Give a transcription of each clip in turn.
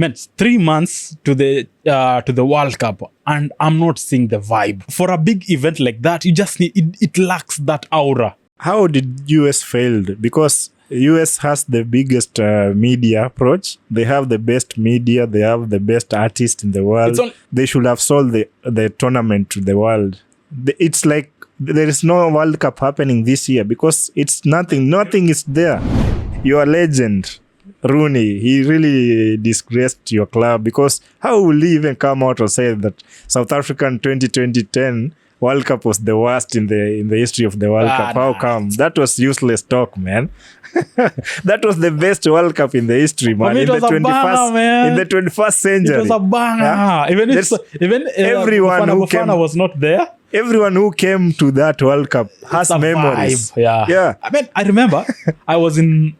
man, 3 months to the World Cup, and I'm not seeing the vibe. For a big event like that, you just need it lacks that aura. How did US failed? Because US has the biggest media approach. They have the best media. They have the best artists in the world. They should have sold the tournament to the world. It's like there is no World Cup happening this year because it's nothing. Nothing is there. Your legend, Rooney, he really disgraced your club because how will he even come out and say that South African 2010 World Cup was the worst in the history of the World Cup? How come? That was useless talk, man. That was the best World Cup in the history, man. In the 21st century. It was a banger. Yeah? Even everyone who came was not there. Everyone who came to that World Cup has memories. Vibe. Yeah. I mean, I remember I was in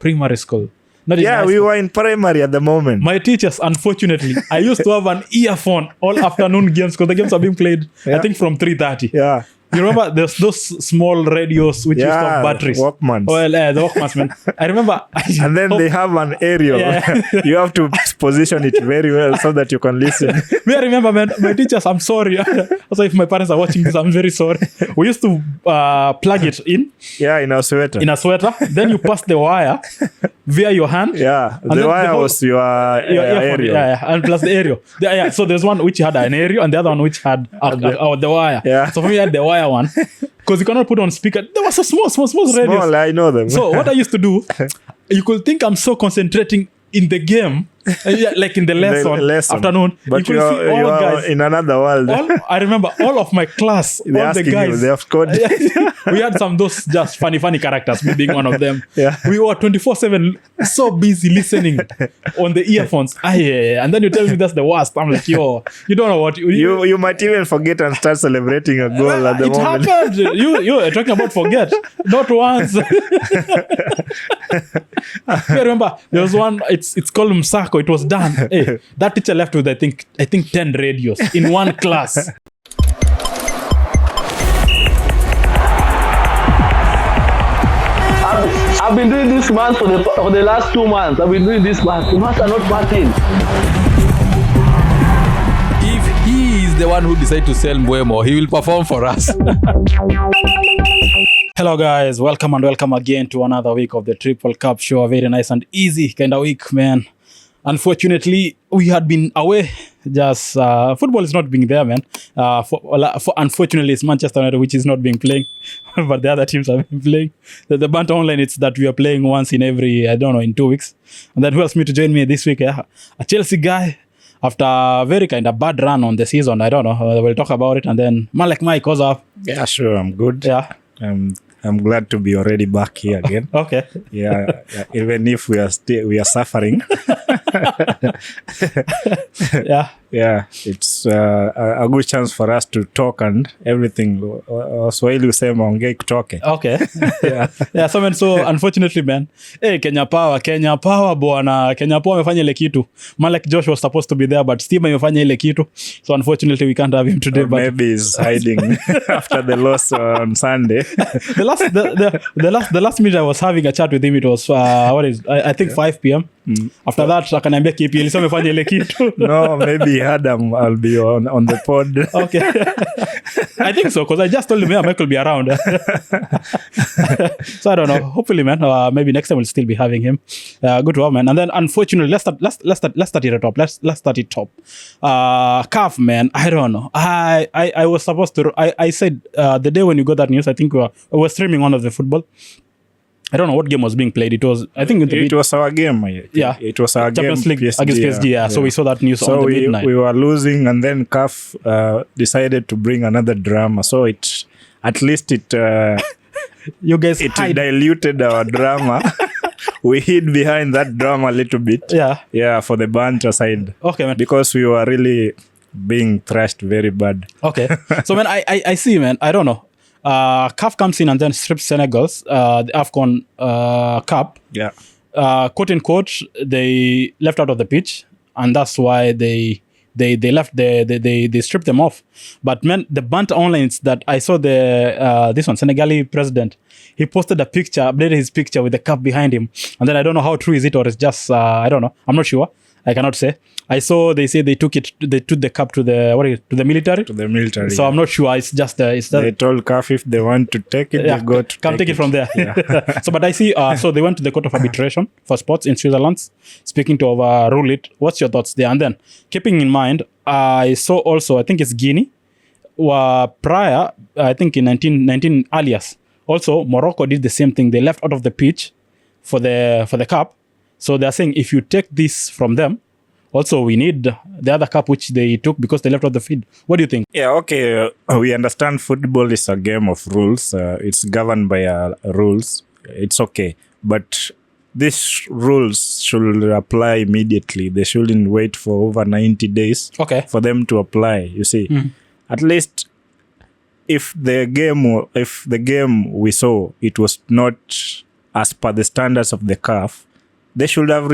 primary school. We were in primary at the moment. My teachers, unfortunately, I used to have an earphone all afternoon games because the games are being played, I think, from 3:30. Yeah. You remember there's those small radios which used to have batteries? Walkmans. Well, the Walkmans, man. I remember. And then they have an aerial. Yeah. You have to position it very well so that you can listen. I remember, man, my teachers, I'm sorry. Also, if my parents are watching this, I'm very sorry. We used to plug it in. Yeah, in a sweater. Then you pass the wire via your hand. Yeah, the wire was your aerial. Yeah, and plus the aerial. So there's one which had an aerial and the other one which had the wire. Yeah. So for me, I had the wire one because you cannot put on speaker. There was a small radio. Small, I know them. So what I used to do, you could think I'm so concentrating in the game, like in the lesson. Afternoon, but you are, see all guys in another world. I remember all of my class, all the guys. They have scored. We had some those just funny characters, me being one of them. Yeah. We were 24/7 so busy listening on the earphones. And then you tell me that's the worst. I'm like, yo, you don't know what you might even forget and start celebrating a goal at the moment. It happened. You talking about forget? Not once. I remember there was one. It's called Msako. It was done. Hey, that teacher left with I think 10 radios in one class. I've been doing this month for the last 2 months. I've been doing this month. The months are not passing. If he is the one who decided to sell Mbeumo, he will perform for us. Hello guys, welcome again to another week of the Triple Cup Show. A very nice and easy kind of week, man. Unfortunately, we had been away. Just football is not being there, man. Unfortunately, it's Manchester United which is not being playing, but the other teams have been playing. The banter online, it's that we are playing once in every, in 2 weeks. And then who else to join me this week? A Chelsea guy. After a very kind of bad run on the season, we'll talk about it. And then man like Mike, what's up? Yeah, sure, I'm good. Yeah. I'm glad to be already back here again. Okay. Yeah, even if we are suffering. Yeah, it's a good chance for us to talk and everything. Swahili usema ongea kutoke. Okay. Yeah. So unfortunately, man, Kenya Power bwana. Kenya Power amefanya ile kitu. Man like Josh was supposed to be there, but Steve amefanya ile kitu. So unfortunately, we can't have him today. But maybe he's hiding after the loss on Sunday. The last minute I was having a chat with him, it was I think 5 p.m. After that, akaniambia KPL so amefanya ile kitu. No, maybe Adam, I'll be on the pod. Okay. I think so, because I just told him Mike will be around. So I don't know. Hopefully, man. Maybe next time we'll still be having him. Good to have, man. And then unfortunately, let's start it top. Let's start it top. CAF, man. I don't know. I was supposed to. I said the day when you got that news, I think we were streaming one of the football. I don't know what game was being played. It was, I think, it was our game. Yeah, it was our Champions game. League against PSG. Yeah. So we saw that news on the midnight. We were losing, and then CAF decided to bring another drama. So at least you guys diluted our drama. We hid behind that drama a little bit. Yeah, for the banter side. Okay, man. Because we were really being thrashed very bad. Okay, so man, I see, man. I don't know. CAF comes in and then strips Senegal's the AFCON Cup. Yeah. Quote unquote, they left out of the pitch, and that's why they left. They stripped them off. But man, the banter online is that I saw this one Senegali president. He posted a picture, updated his picture with the cup behind him, and then I don't know how true is it or it's just I don't know. I'm not sure. I cannot say. I saw they say they took the cup to the military. To the military. So I'm not sure. It's just they told CAF if they want to take it, they got to come take it from there. Yeah. So, but I see. So they went to the court of arbitration for sports in Switzerland, speaking to overrule it. What's your thoughts there? And then, keeping in mind, I saw also. I think it's Guinea. Prior, I think in 19 alias. Also, Morocco did the same thing. They left out of the pitch for the cup. So they're saying if you take this from them, also we need the other cup which they took because they left out the field. What do you think? Yeah, okay. We understand football is a game of rules. It's governed by rules. It's okay. But these rules should apply immediately. They shouldn't wait for over 90 days for them to apply. You see, at least if the game we saw, it was not as per the standards of the CAF, they should have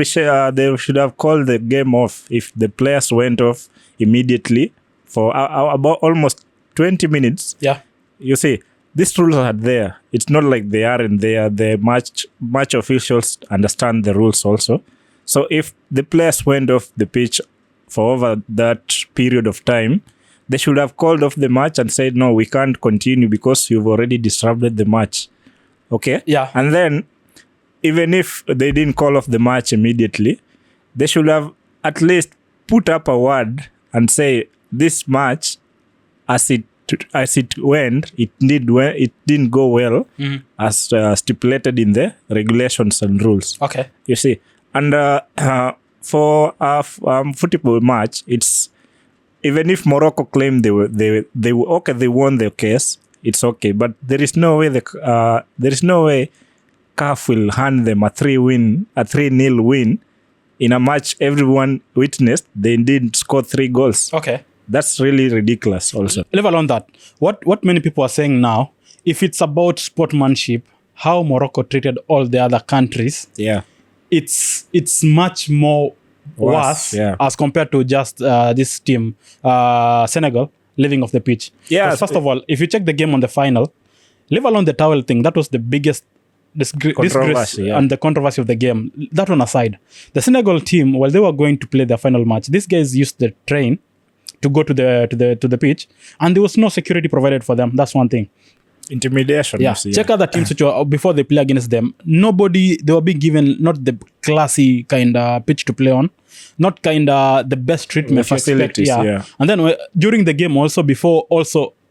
called the game off if the players went off immediately for about almost 20 minutes. Yeah. You see, these rules are there. It's not like they aren't there. The match officials understand the rules also. So if the players went off the pitch for over that period of time, they should have called off the match and said, no, we can't continue because you've already disrupted the match. Okay? Yeah. And then, even if they didn't call off the match immediately, they should have at least put up a word and say, this match, as it went, it didn't go well as stipulated in the regulations and rules. Okay. You see. And for a football match, it's even if Morocco claimed they won their case, it's okay. But there is no way CAF will hand them a 3-0 win in a match everyone witnessed. They didn't score 3 goals. Okay. That's really ridiculous also. Level on that. What many people are saying now, if it's about sportsmanship, how Morocco treated all the other countries, it's much more worse as compared to just this team, Senegal, living off the pitch. Yeah. First of all, if you check the game on the final, leave alone the towel thing, that was the biggest disgrace and the controversy of the game. That one aside, the Senegal team, while they were going to play their final match, these guys used the train to go to the pitch, and there was no security provided for them. That's one thing. Intimidation. Yeah. Check other teams which were before they play against them. They were being given not the classy kind of pitch to play on, not kind of the best treatment facilities. Yeah. And then during the game also,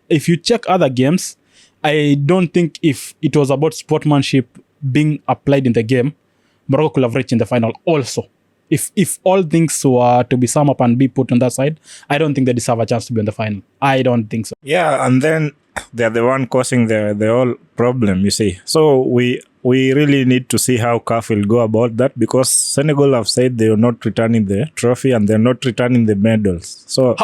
if you check other games, I don't think if it was about sportsmanship being applied in the game, Morocco could have reached in the final also. If all things were to be summed up and be put on that side, I don't think they deserve a chance to be in the final. I don't think so. Yeah, and then they're the one causing the whole problem, you see. So we really need to see how CAF will go about that, because Senegal have said they are not returning the trophy and they're not returning the medals. So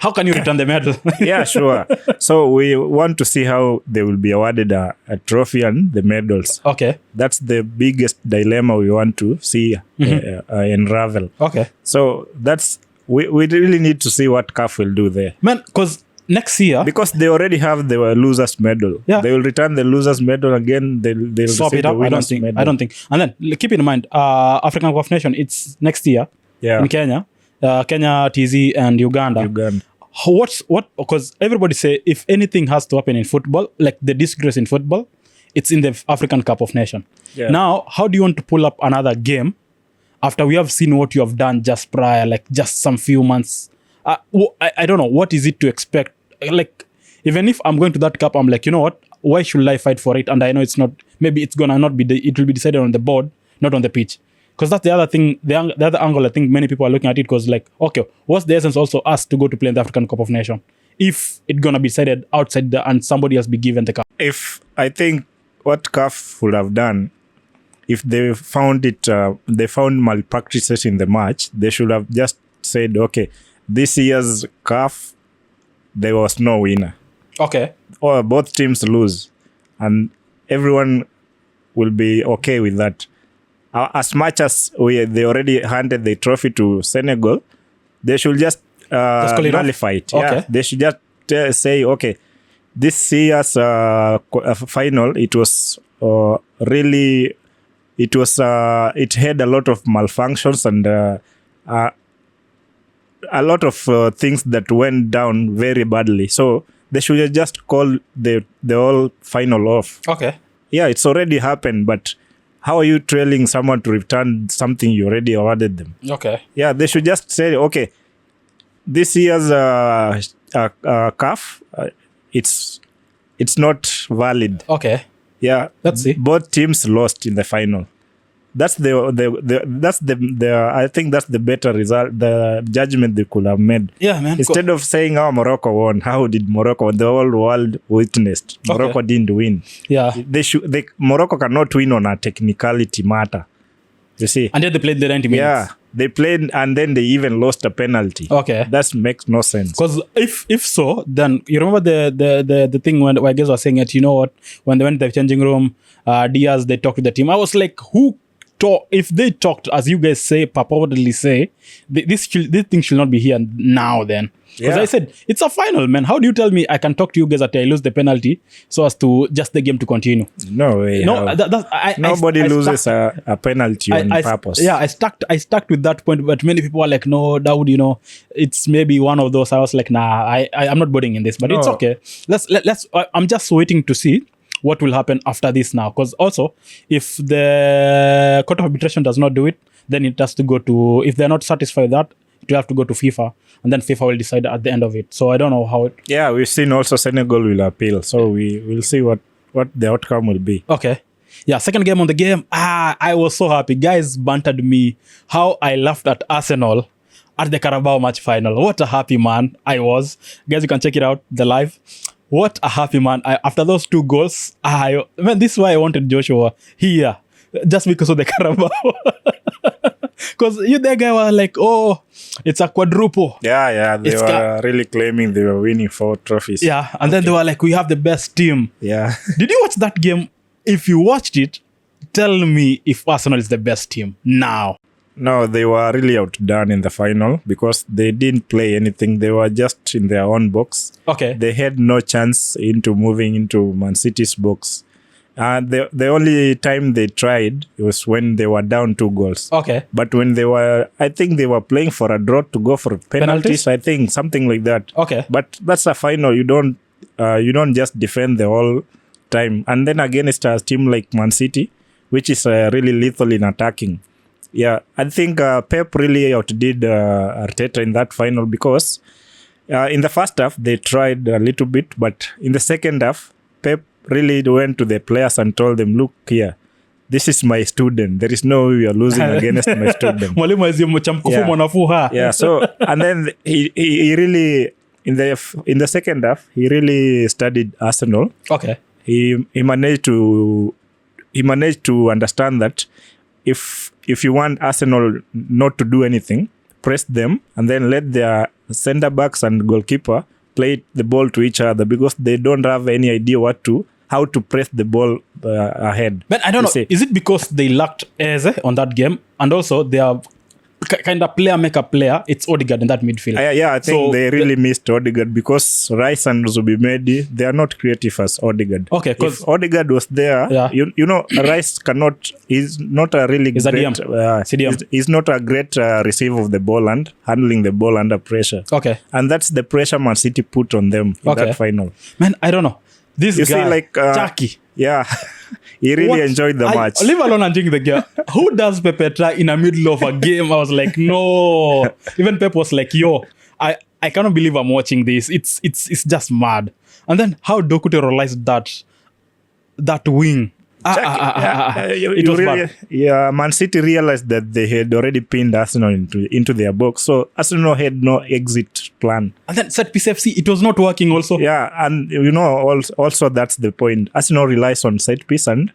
how can you return the medal? Yeah, sure. So we want to see how they will be awarded a trophy and the medals. Okay. That's the biggest dilemma we want to see unravel. Okay. So that's we really need to see what CAF will do there. Man, because next year, because they already have the losers medal, they will return the losers medal again. They'll swap it up. I don't think. And then keep in mind, African Cup of Nations, it's next year in Kenya, TZ and Uganda. Because everybody say if anything has to happen in football, like the disgrace in football, it's in the African Cup of Nations. Yeah. Now, how do you want to pull up another game after we have seen what you have done just prior, like just some few months? I don't know. What is it to expect? Like, even if I'm going to that cup, I'm like, you know what? Why should I fight for it? And I know it's not, maybe it's gonna not be, it will be decided on the board, not on the pitch. Because that's the other thing, the other angle I think many people are looking at it, because like, okay, what's the essence also us to go to play in the African Cup of Nations if it's gonna be decided outside and somebody else be given the cup? If I think what CAF would have done, if they found malpractices in the match, they should have just said, okay, this year's CAF, there was no winner. Okay. Or both teams lose. And everyone will be okay with that. As much as they already handed the trophy to Senegal, they should just nullify it. Okay. Yeah. They should just say, okay, this year's final, it was really, it had a lot of malfunctions, a lot of things that went down very badly. So they should just call the whole final off. Okay. Yeah, it's already happened, but how are you trailing someone to return something you already awarded them? Okay. Yeah, they should just say, okay, this year's CAF, it's not valid. Okay. Yeah, Let's see. Both teams lost in the final. That's the I think that's the better result, the judgment they could have made. Yeah, man. Instead of saying, Morocco won, how did Morocco? The whole world witnessed. Morocco didn't win. Yeah. Morocco cannot win on a technicality matter. You see? And yet they played the 90 minutes. Yeah. They played and then they even lost a penalty. Okay. That makes no sense. Because if so, then you remember the thing when I guess was saying it, you know what? When they went to the changing room, Diaz, they talked to the team. I was like, if they talked, as you guys say, purportedly say, this thing should not be here now then. Because I said, it's a final, man. How do you tell me I can talk to you guys after I lose the penalty so as to just the game to continue? No way. No, nobody loses a penalty on purpose. Yeah, I stuck with that point, but many people are like, no, Dawood, it's maybe one of those. I was like, nah, I'm not boarding in this, but it's okay. I'm just waiting to see what will happen after this now. Because also, if the Court of Arbitration does not do it, then it has to go to, if they're not satisfied with that, it will have to go to FIFA, and then FIFA will decide at the end of it. So I don't know how it... Yeah, we've seen also Senegal will appeal. So we will see what the outcome will be. Okay. Yeah, second game on the game. I was so happy. Guys bantered me how I laughed at Arsenal at the Carabao match final. What a happy man I was. Guys, you can check it out, the live. What a happy man. After those 2 goals, this is why I wanted Joshua here. Just because of the Carabao. Because that guy was like, it's a quadruple. Yeah. They were really claiming they were winning 4 trophies. Yeah, and then they were like, we have the best team. Yeah. Did you watch that game? If you watched it, tell me if Arsenal is the best team now. No, they were really outdone in the final because they didn't play anything. They were just in their own box. Okay. They had no chance into moving into Man City's box. And the only time they tried was when they were down 2 goals. Okay. But when I think they were playing for a draw to go for penalties. I think something like that. Okay. But that's a final. You don't just defend the whole time. And then against a team like Man City, which is really lethal in attacking. Yeah, I think Pep really outdid Arteta in that final because in the first half they tried a little bit, but in the second half, Pep really went to the players and told them, look here, this is my student. There is no way we are losing against my student. Yeah, so, and then he really, in the second half, he really studied Arsenal. Okay. He managed to understand that if you want Arsenal not to do anything, press them and then let their centre backs and goalkeeper play the ball to each other because they don't have any idea how to press the ball ahead. But I don't know, is it because they lacked Eze on that game and also they are kind of player, it's Odegaard in that midfield. I think they really missed Odegaard because Rice and Zubimedi, they are not creative as Odegaard. Okay, because if Odegaard was there, Rice he's not a really great, he's not a great receiver of the ball and handling the ball under pressure. Okay. And that's the pressure Man City put on them in that final. Man, I don't know. This you guy, see, like, Chucky. Yeah, he really enjoyed the match. Leave alone enjoying the game. Who does Pepe try in the middle of a game? I was like, no. Even Pep was like, yo, I cannot believe I'm watching this. It's just mad. And then how Dokute realized that wing. It was bad. Yeah, Man City realized that they had already pinned Arsenal into their box. So Arsenal had no exit plan. And then set piece FC, it was not working also. Yeah, and also that's the point. Arsenal relies on set piece and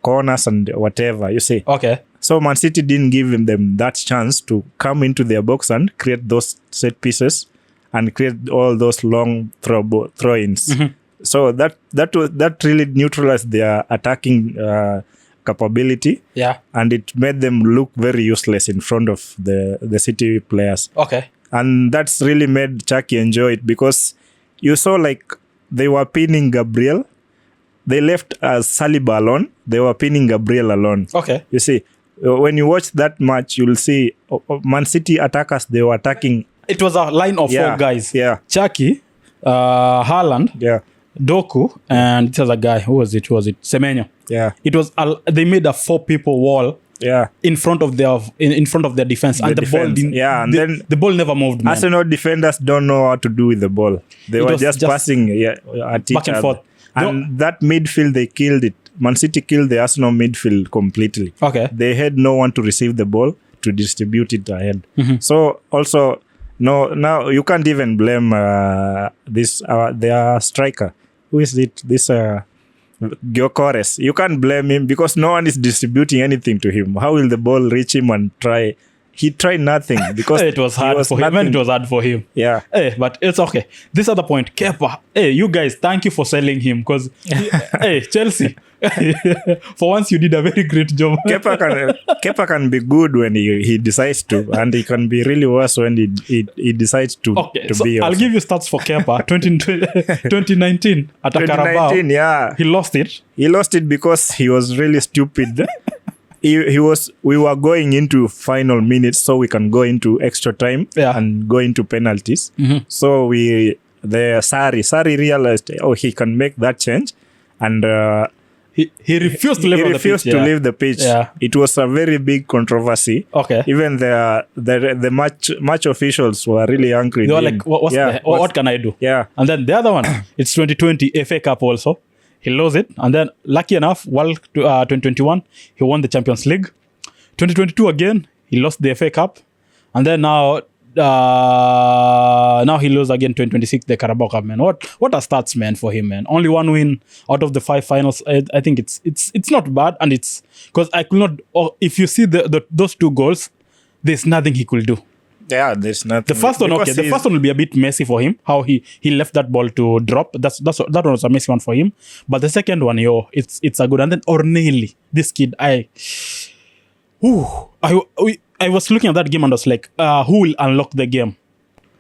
corners and whatever, you see. Okay. So Man City didn't give them that chance to come into their box and create those set pieces and create all those long throw-ins. Mm-hmm. So that really neutralized their attacking capability. Yeah. And it made them look very useless in front of the City players. Okay. And that's really made Chucky enjoy it because you saw like they were pinning Gabriel. They left Saliba alone. They were pinning Gabriel alone. Okay. You see, when you watch that match, you'll see Man City attackers, they were attacking. It was a line of 4 guys. Yeah. Chucky, Haaland, Yeah. Doku, and this other guy. Who was it? Semenyo. Yeah. It was they made a 4-people wall. Yeah. In front of their defense, and the ball didn't. Yeah, and then the ball never moved. Man. Arsenal defenders don't know what to do with the ball. They were just passing at each back and other. forth. And that midfield, they killed it. Man City killed the Arsenal midfield completely. Okay. They had no one to receive the ball to distribute it ahead. Mm-hmm. So also, now you can't even blame their striker. Who is it? This Gyökeres. You can't blame him because no one is distributing anything to him. How will the ball reach him and try? He tried nothing because it was hard for him. And it was hard for him. Yeah. Hey, but it's okay. This other point, Kepa. Hey, you guys, thank you for selling him because, hey, Chelsea. For once, you did a very great job. Kepa can be good when he decides to, and he can be really worse when he decides to. Okay, so be. I'll give you stats for Kepa. 2019 at a Carabao. 2019, yeah. He lost it. He lost it because he was really stupid. We were going into final minutes so we can go into extra time and go into penalties. Mm-hmm. So Sarri realized, he can make that change, and he refused to leave the pitch. Yeah. It was a very big controversy. Okay. Even the match officials were really angry. They were like, what can I do? Yeah. And then the other one, it's 2020 FA Cup also. He lost it. And then, lucky enough, 2021, he won the Champions League. 2022 again, he lost the FA Cup. And then now he loses again 2026, the Carabao Cup, man. What are stats, man, for him, man? Only 1 win out of the 5 finals. I think it's not bad. And it's because I could not, if you see those 2 goals, there's nothing he could do. Yeah, there's nothing. The first one, okay. The first one will be a bit messy for him. How he left that ball to drop. That one was a messy one for him. But the second one, it's a good. And then Ornelli, this kid, I was looking at that game and I was like, who will unlock the game?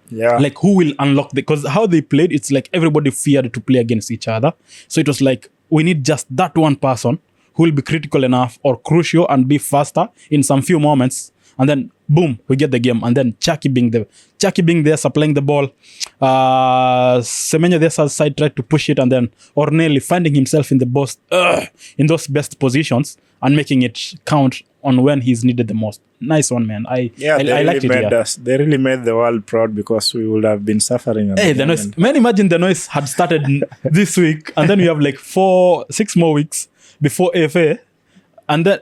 Yeah. Like who will unlock because how they played, it's like everybody feared to play against each other. So it was like we need just that one person who will be critical enough or crucial and be faster in some few moments. And then boom, we get the game. And then Chucky being there, supplying the ball. Semenyo there side tried to push it, and then Ornelli finding himself in in those best positions and making it count on when he's needed the most. Nice one, man. I liked it. They really made the world proud because we would have been suffering. Hey, the noise. Man, imagine the noise had started this week, and then we have like 6 more weeks before FA. And then,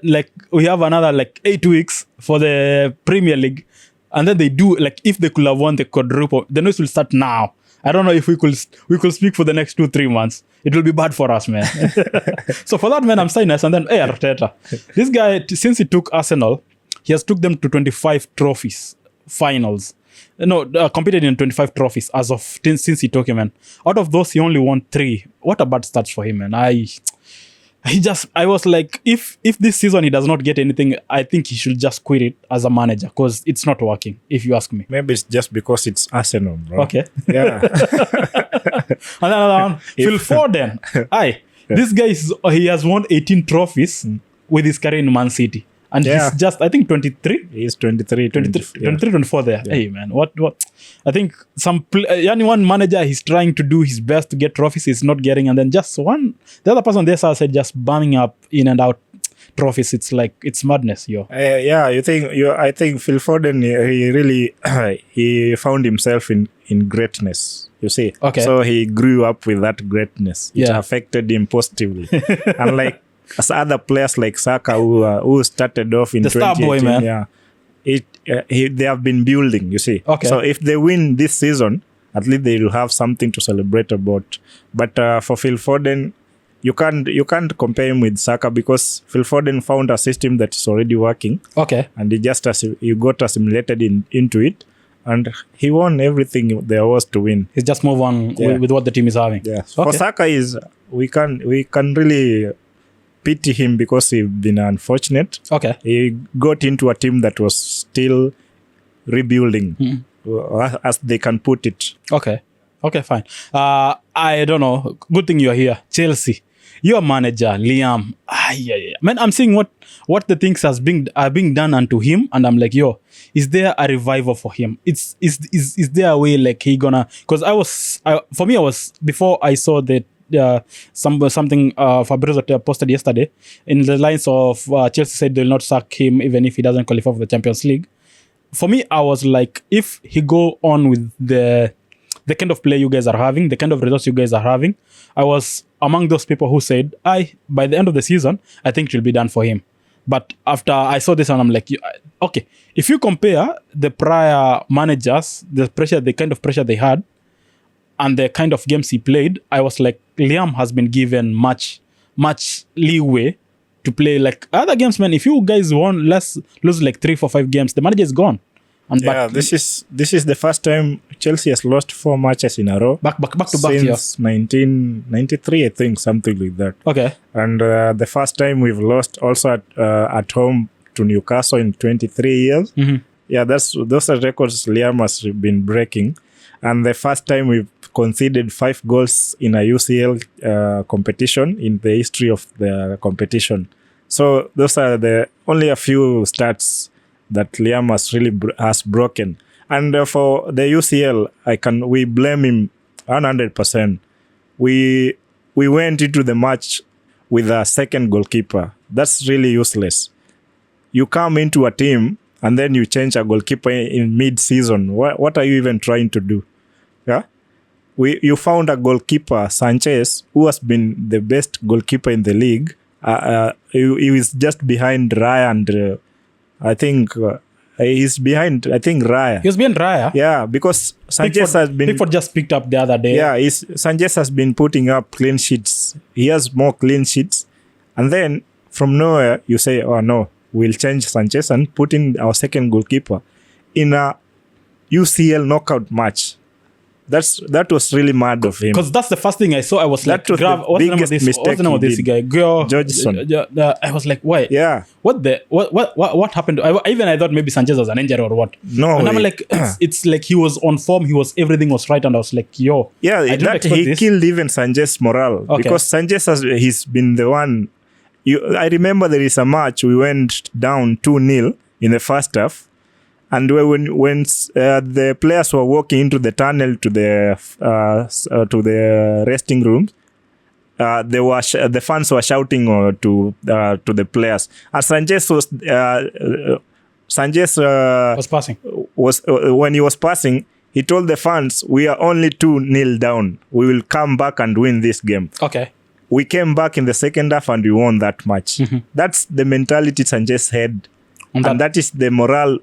we have another, 8 weeks for the Premier League. And then they do, if they could have won the quadruple, the noise will start now. I don't know if we could speak for the next 2-3 months. It will be bad for us, man. So for that, man, I'm saying nice. And then, Arteta. This guy, since he took Arsenal, he has took them to 25 trophies, finals. Competed in 25 trophies since he took him, man. Out of those, he only won 3. What a bad stats for him, man. I was like, if this season he does not get anything, I think he should just quit it as a manager because it's not working, if you ask me. Maybe it's just because it's Arsenal, bro. Okay. Yeah. And another one, Phil Foden. This guy, he has won 18 trophies with his career in Man City. And he's just, I think, 23. He's 23, 24 there. Yeah. Hey, man, what? I think one manager, he's trying to do his best to get trophies, he's not getting. And then just the other person there said just bumming up in and out trophies. It's like, it's madness, yo. I think Phil Foden, he really, he found himself in greatness, you see. Okay. So he grew up with that greatness. It affected him positively. And as other players like Saka who started off in the 2018, star boy, man. They have been building, you see. Okay. So if they win this season, at least they will have something to celebrate about. But for Phil Foden, you can't compare him with Saka because Phil Foden found a system that is already working. Okay. And he got assimilated into it, and he won everything there was to win. He's just move on with what the team is having. Yeah. Okay. For Saka we can really pity him because he's been unfortunate. Okay. He got into a team that was still rebuilding, as they can put it. Okay, fine. I don't know. Good thing you're here. Chelsea. your manager Liam, man, I'm seeing what the things are being done unto him, and I'm like, yo, is there a revival for him? Is there a way like he gonna? Because I was before I saw that. Something Fabrizio posted yesterday in the lines of Chelsea said they'll not sack him even if he doesn't qualify for the Champions League. For me, I was like, if he go on with the kind of play you guys are having, the kind of results you guys are having, I was among those people who said, by the end of the season, I think it will be done for him. But after I saw this, and I'm like, okay, if you compare the prior managers, the kind of pressure they had, and the kind of games he played, I was like, Liam has been given much leeway to play like other games, man. If you guys lose like 3, 4, 5 games, the manager is gone. And this is the first time Chelsea has lost 4 matches in a row. Back to back since 1993, I think, something like that. Okay. And the first time we've lost also at home to Newcastle in 23 years. Mm-hmm. Yeah, those are records Liam has been breaking. And the first time we've conceded 5 goals in a UCL competition in the history of the competition. So those are only a few stats that Liam has broken. And for the UCL, we blame him 100%. We went into the match with a second goalkeeper. That's really useless. You come into a team and then you change a goalkeeper in mid-season. What are you even trying to do? Yeah, you found a goalkeeper, Sanchez, who has been the best goalkeeper in the league. He was just behind Raya, and I think he's behind. Raya. He was behind Raya. Yeah, because Sanchez Pickford just picked up the other day. Yeah, Sanchez has been putting up clean sheets. He has more clean sheets, and then from nowhere you say, "Oh no, we'll change Sanchez and put in our second goalkeeper in a UCL knockout match." That was really mad of him. Because that's the first thing I saw. I was like, what's the biggest mistake what's the name of this guy? Georgeson. I was like, why? Yeah. What happened? I thought maybe Sanchez was an injury or what. No. And I'm like, it's like he was on form. Everything was right. And I was like, yo. Yeah, he killed even Sanchez's morale. Okay. Because Sanchez he's been the one. I remember there is a match we went down 2-0 in the first half. And when the players were walking into the tunnel to the resting room, the fans were shouting to the players. And Sanchez was passing. When he was passing, he told the fans, "We are only 2-0 down. We will come back and win this game." Okay. We came back in the second half and we won that match. Mm-hmm. That's the mentality Sanchez had, and that is the morale.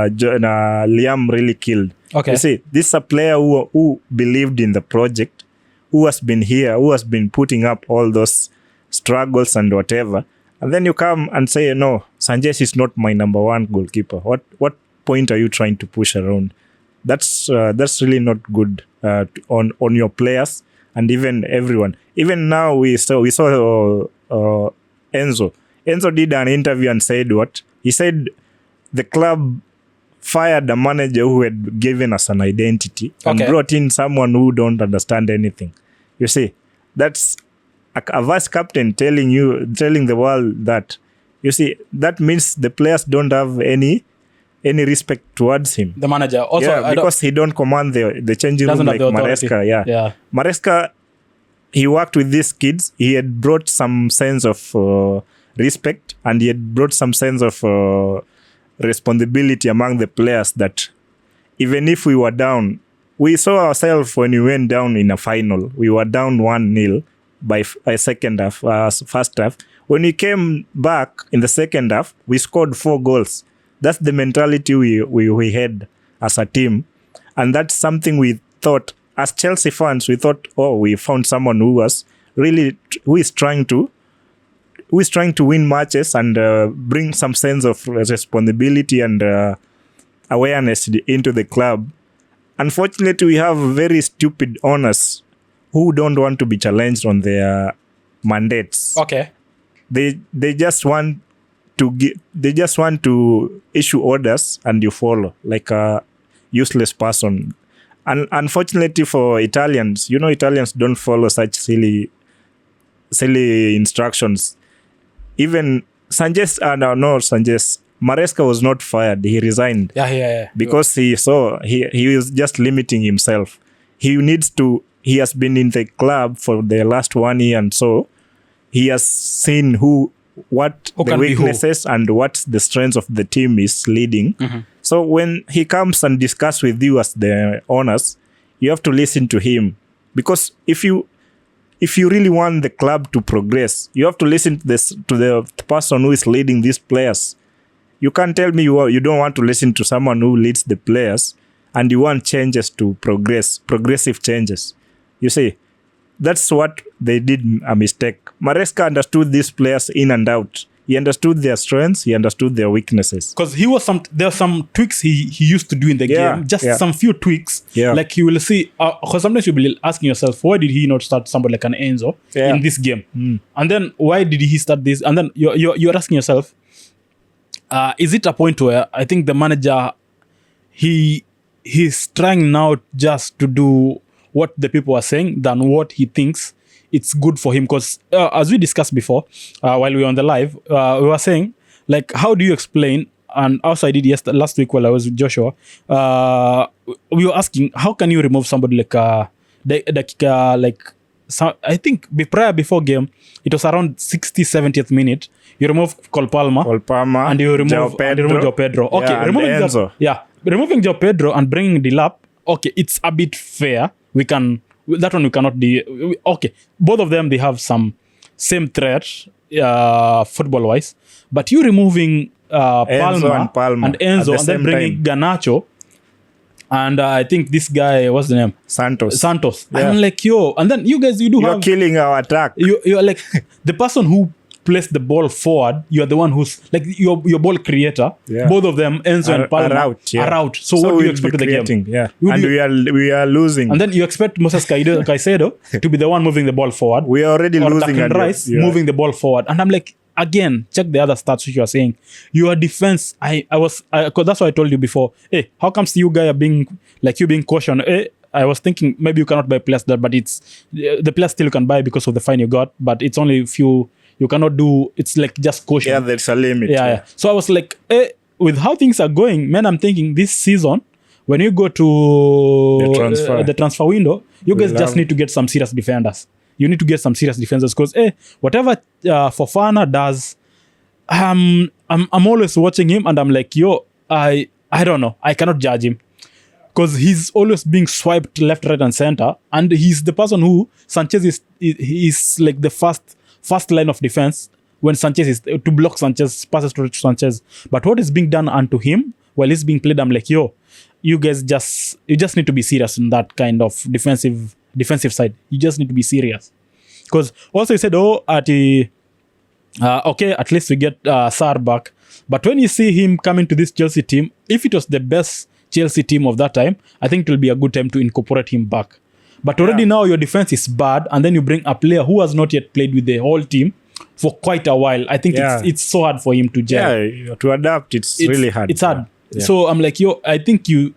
Liam really killed. Okay. You see, this is a player who believed in the project, who has been here, who has been putting up all those struggles and whatever. And then you come and say, no, Sanchez is not my number 1 goalkeeper. What point are you trying to push around? That's really not good on your players and even everyone. Even now we saw Enzo. Enzo did an interview and said what? He said the club fired a manager who had given us an identity and brought in someone who don't understand anything. You see, that's a vice captain telling the world that. You see, that means the players don't have any respect towards him. The manager also, because he don't command the changing room like Maresca. Yeah, Maresca. He worked with these kids. He had brought some sense of respect, and he had brought some sense of responsibility among the players that even if we were down, we saw ourselves when we went down in a final. We were down 1-0 by second half, first half. When we came back in the second half, we scored 4 goals. That's the mentality we had as a team. And that's something we thought, as Chelsea fans, we thought, we found someone who is trying to win matches and bring some sense of responsibility and awareness into the club. Unfortunately, we have very stupid owners who don't want to be challenged on their mandates. Okay. They just want to issue orders and you follow like a useless person. And unfortunately for Italians, Italians don't follow such silly silly instructions. Even Sanchez, Maresca was not fired. He resigned. Yeah. Because he saw he was just limiting himself. He has been in the club for the last 1 year, and so he has seen what the weaknesses and what the strengths of the team is leading. So when he comes and discuss with you as the owners, you have to listen to him, because if you really want the club to progress, you have to listen to the person who is leading these players. You can't tell me you don't want to listen to someone who leads the players and you want changes to progressive changes. You see, that's what they did a mistake. Maresca understood these players in and out. He understood their strengths. He understood their weaknesses. Because there are some tweaks he used to do in the game. Just some few tweaks. Yeah. Like you will see. Because sometimes you'll be asking yourself, why did he not start somebody like an Enzo in this game? And then why did he start this? And then you're asking yourself, is it a point where I think the manager he's trying now just to do what the people are saying than what he thinks it's good for him? Because as we discussed before, while we were on the live, we were saying, like, how do you explain, and also I did last week while I was with Joshua, we were asking, how can you remove somebody like I think before game, it was around 70th minute, you remove Cole Palmer and you remove João Pedro. Okay, removing João Pedro and bringing Delap, okay, it's a bit fair. We cannot do. Okay, both of them, they have some same threat football wise, but you removing Palmer and Enzo and then bringing Garnacho, and I think this guy, what's the name? Santos. Yeah. I'm like, and then you guys, you're killing our attack. You're like the person who place the ball forward, you're the one who's like your ball creator. Yeah. Both of them, Enzo and Palmer, are out. So what do you expect of the game? Yeah. And we are losing. And then you expect Moses Caicedo to be the one moving the ball forward. We are already losing. Or Rice moving the ball forward. And I'm like, again, check the other stats which you are saying. Your defense, cause that's what I told you before. Hey, how comes you guys are being cautioned? Hey, I was thinking maybe you cannot buy players there, but it's the players still you can buy because of the fine you got, but it's only a few. You cannot do, it's like just caution. Yeah, there's a limit. Yeah. So I was like, with how things are going, man, I'm thinking this season, when you go to the transfer window, you guys just need to get some serious defenders. You need to get some serious defenders because, whatever Fofana does, I'm always watching him and I'm like, I don't know. I cannot judge him because he's always being swiped left, right, and center. And he's the person who Sanchez is like the first line of defense when Sanchez is to block Sanchez, passes to Sanchez. But what is being done unto him while he's being played, I'm like, you guys just need to be serious in that kind of defensive side. You just need to be serious. Because also you said, at least we get Sarr back. But when you see him coming to this Chelsea team, if it was the best Chelsea team of that time, I think it will be a good time to incorporate him back. But already now your defense is bad, and then you bring a player who has not yet played with the whole team for quite a while. I think it's so hard for him to gel. Yeah, to adapt, it's really hard. It's hard. Yeah. So I'm like, I think you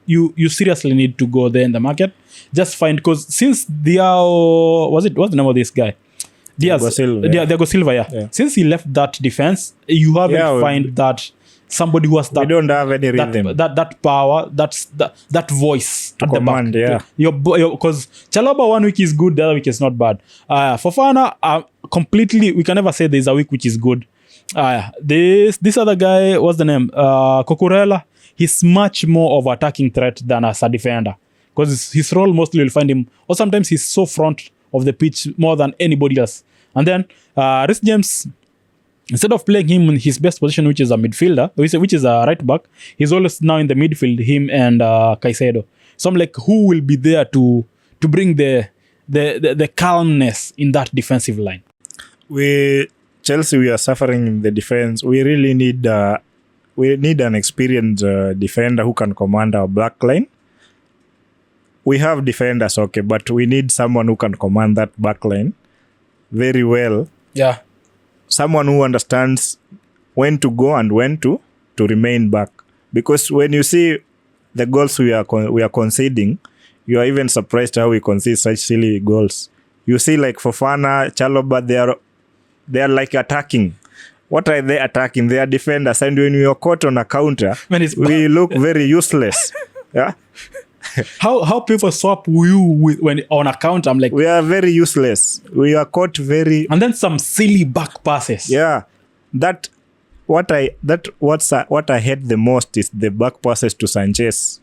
seriously need to go there in the market. Just find, because since what's the name of this guy? Diego Silva, yeah. Since he left that defense, you haven't find that somebody who has that. We don't have any rhythm. That power, that voice to at command, the back. Because Chalobah 1 week is good, the other week is not bad. Fofana, completely, we can never say there's a week which is good. This other guy, what's the name? Cucurella, he's much more of attacking threat than as a defender. Because his role mostly will find him, or sometimes he's so front of the pitch more than anybody else. And then Reece James, instead of playing him in his best position, which is a midfielder, which is a right back, he's always now in the midfield, him and Caicedo. So I'm like, who will be there to bring the calmness in that defensive line? Chelsea, we are suffering in the defense. We really need an experienced defender who can command our back line. We have defenders, okay, but we need someone who can command that back line very well. Yeah. Someone who understands when to go and when to remain back. Because when you see the goals we are conceding, you are even surprised how we concede such silly goals. You see, like Fofana, Chalobah, They are like attacking. What are they attacking? They are defenders. And when we are caught on a counter, we look very useless. Yeah. How people swap you when on a counter? I'm like, we are very useless. We are caught very. And then some silly back passes. Yeah. What I hate the most is the back passes to Sanchez.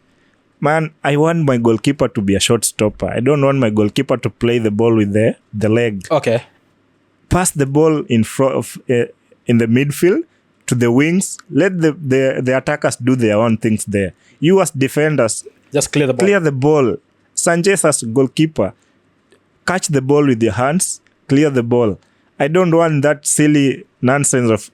Man, I want my goalkeeper to be a short stopper. I don't want my goalkeeper to play the ball with the leg. Okay. Pass the ball in front of in the midfield to the wings. Let the attackers do their own things there. You as defenders, just clear the ball. Clear the ball. Sanchez as goalkeeper, catch the ball with your hands. Clear the ball. I don't want that silly nonsense of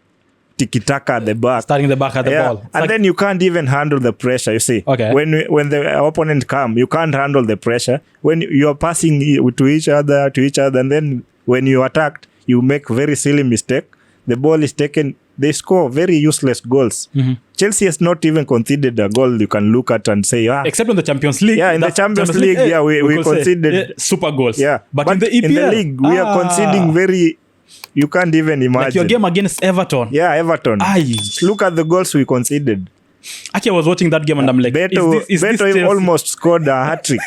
tiki-taka at the back. Starting the back at the ball. It's and then you can't even handle the pressure, you see. Okay. When the opponent come, you can't handle the pressure. When you're passing to each other, and then when you attacked, you make very silly mistake. The ball is taken. They score very useless goals. Mm-hmm. Chelsea has not even conceded a goal you can look at and say, except in the Champions League. Yeah, in the Champions League, we conceded super goals. Yeah. But in the EPL, in the league, we are conceding very... You can't even imagine. Like your game against Everton. Yeah, Everton. Look at the goals we conceded. Actually, I was watching that game and I'm like, Beto almost scored a hat-trick.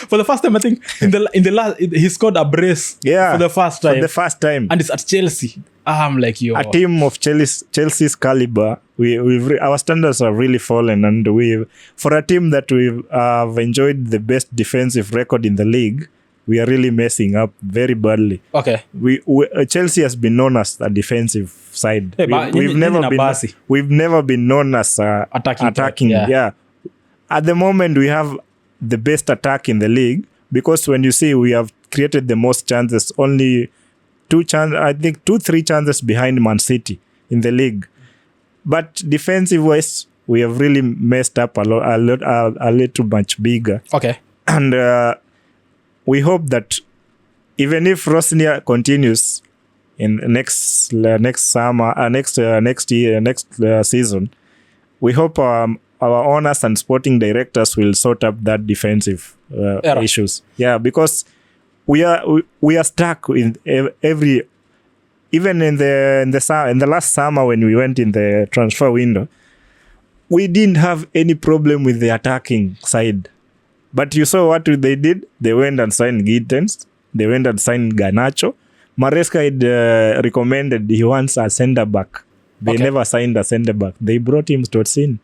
For the first time, I think in the last, he scored a brace for the first time. For the first time. And it's at Chelsea. I'm like, yo. A team of Chelsea's caliber, our standards have really fallen. And for a team that we've enjoyed the best defensive record in the league, we are really messing up very badly. Okay. Chelsea has been known as a defensive side. Hey, we've never been known as attacking. Yeah. At the moment, we have the best attack in the league because when you see we have created the most chances, only 3 chances behind Man City in the league. But defensive wise, we have really messed up a little much bigger. Okay. And we hope that even if Rosnia continues in next summer, next season, we hope our owners and sporting directors will sort up that defensive issues. Yeah, because we are stuck in every. Even in the last summer when we went in the transfer window, we didn't have any problem with the attacking side. But you saw what they did. They went and signed Gittens. They went and signed Garnacho. Maresca had recommended he wants a centre-back. They never signed a centre-back. They brought him to Tosin.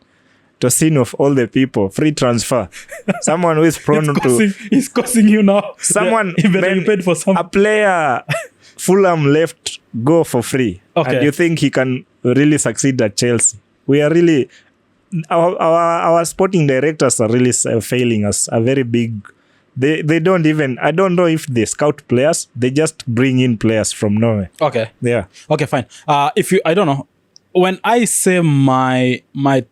Tosin of all the people. Free transfer. Someone who is prone to... He's costing you now. Someone... You paid for some... A player Fulham left go for free. Okay. And you think he can really succeed at Chelsea. We are really... Our sporting directors are really failing us. A very big... They don't even... I don't know if they scout players. They just bring in players from nowhere. Okay. Yeah. Okay, fine. I don't know. When I say my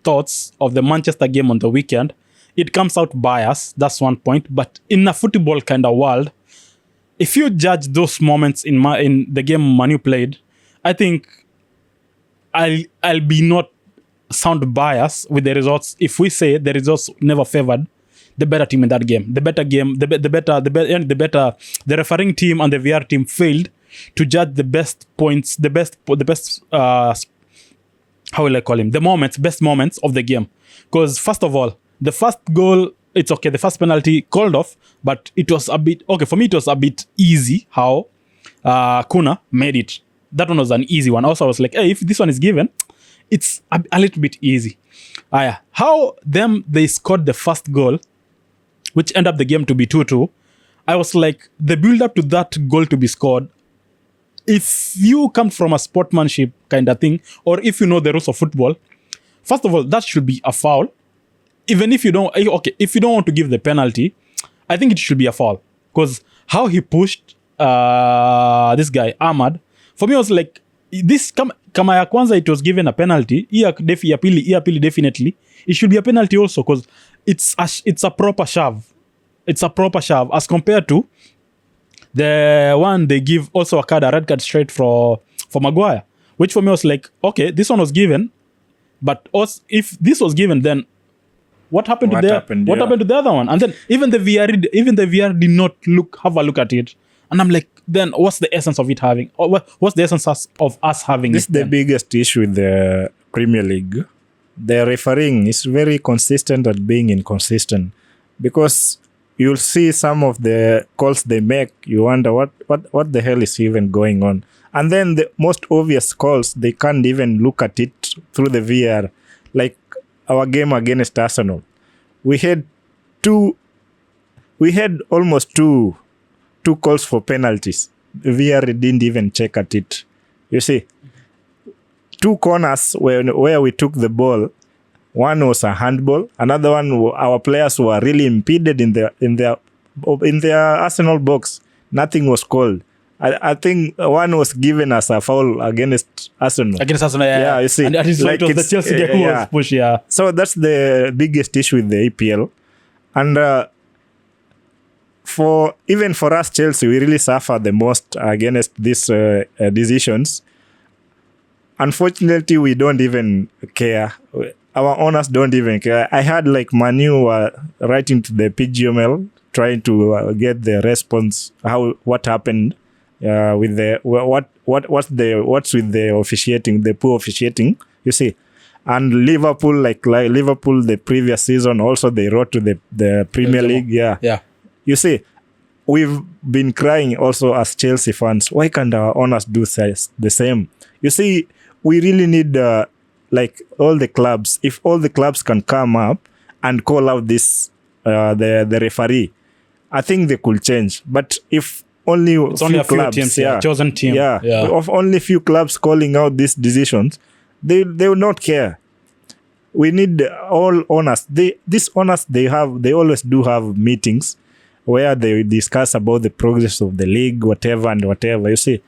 thoughts of the Manchester game on the weekend, it comes out biased. That's one point. But in a football kind of world, if you judge those moments in the game Manu played, I think I'll be not sound bias with the results if we say the results never favored the better team in that game. The refereeing team and the VR team failed to judge the best points, the best how will I call him? Best moments of the game. Because first of all, the first goal, it's okay. The first penalty called off, but it was a bit okay for me. It was a bit easy how Kuna made it. That one was an easy one. Also, I was like, hey, if this one is given, it's a little bit easy. How they scored the first goal, which ended up the game to be 2-2. I was like, the build up to that goal to be scored, if you come from a sportsmanship kind of thing, or if you know the rules of football, first of all, that should be a foul. Even if you don't, if you don't want to give the penalty, I think it should be a foul. Because how he pushed this guy, Ahmad, for me, I was like, this kama ya kwanza it was given a penalty, ya pili definitely it should be a penalty also, because it's a proper shove. It's a proper shove as compared to the one they give also a red card straight for Maguire, which for me was like, okay, this one was given, but also, if this was given, then what happened to the other one? And then even the VR did not have a look at it, and I'm like, then what's the essence of it having? Or what's the essence of us having? This is the biggest issue with the Premier League. The refereeing is very consistent at being inconsistent, because you'll see some of the calls they make, you wonder what the hell is even going on. And then the most obvious calls, they can't even look at it through the VR. Like our game against Arsenal, we had almost two calls for penalties. The VR didn't even check at it. You see, 2 corners where we took the ball. One was a handball. Another one, our players were really impeded in their Arsenal box. Nothing was called. I think one was given as a foul against Arsenal. Yeah, you see, and that is like it was the Chelsea guy who was pushed. Yeah. So that's the biggest issue with the EPL, and for us Chelsea, we really suffer the most against these decisions. Unfortunately, we don't even care. Our owners don't even care. I had like Manu writing to the PGML trying to get the response what happened with the what's with the officiating, the poor officiating. You see, and Liverpool, like Liverpool, the previous season also they wrote to the Premier League. Yeah. You see, we've been crying also as Chelsea fans. Why can't our owners do the same? You see, we really need like all the clubs. If all the clubs can come up and call out this the referee, I think they could change. But if only a few clubs, teams, chosen team, of only few clubs calling out these decisions, they will not care. We need all owners. These owners, they always do have meetings where they discuss about the progress of the league, whatever. You see,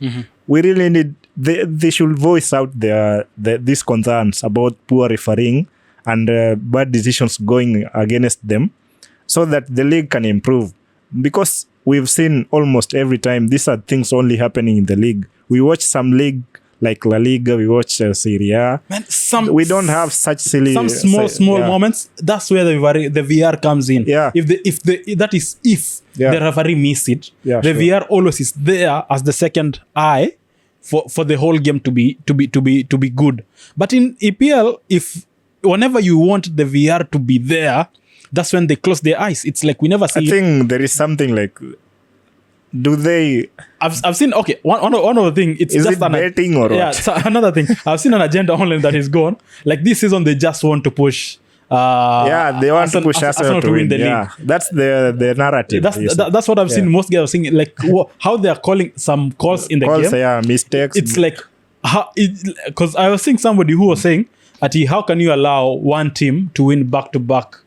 we really need. They should voice out these concerns about poor refereeing and bad decisions going against them, so that the league can improve. Because we've seen almost every time these are things only happening in the league. We watch some league like La Liga, we watch Serie A. Man, we don't have such silly small moments. That's where the VR comes in. Yeah. If the referee miss it, the sure. VR always is there as the second eye for the whole game to be good. But in EPL, if whenever you want the VR to be there, that's when they close their eyes. It's like we never see. I think there is something like. Do they? I've seen. Okay, one of the thing. It's is just it betting or what? Yeah. So another thing. I've seen an agenda online that is gone. Like this season, they just want to push. They want to push Arsenal to win the league. That's the narrative. That's what I've seen. Most guys are saying like how they are calling some calls in the game. Yeah, mistakes. It's like because I was seeing somebody who was saying, how can you allow one team to win back-to-back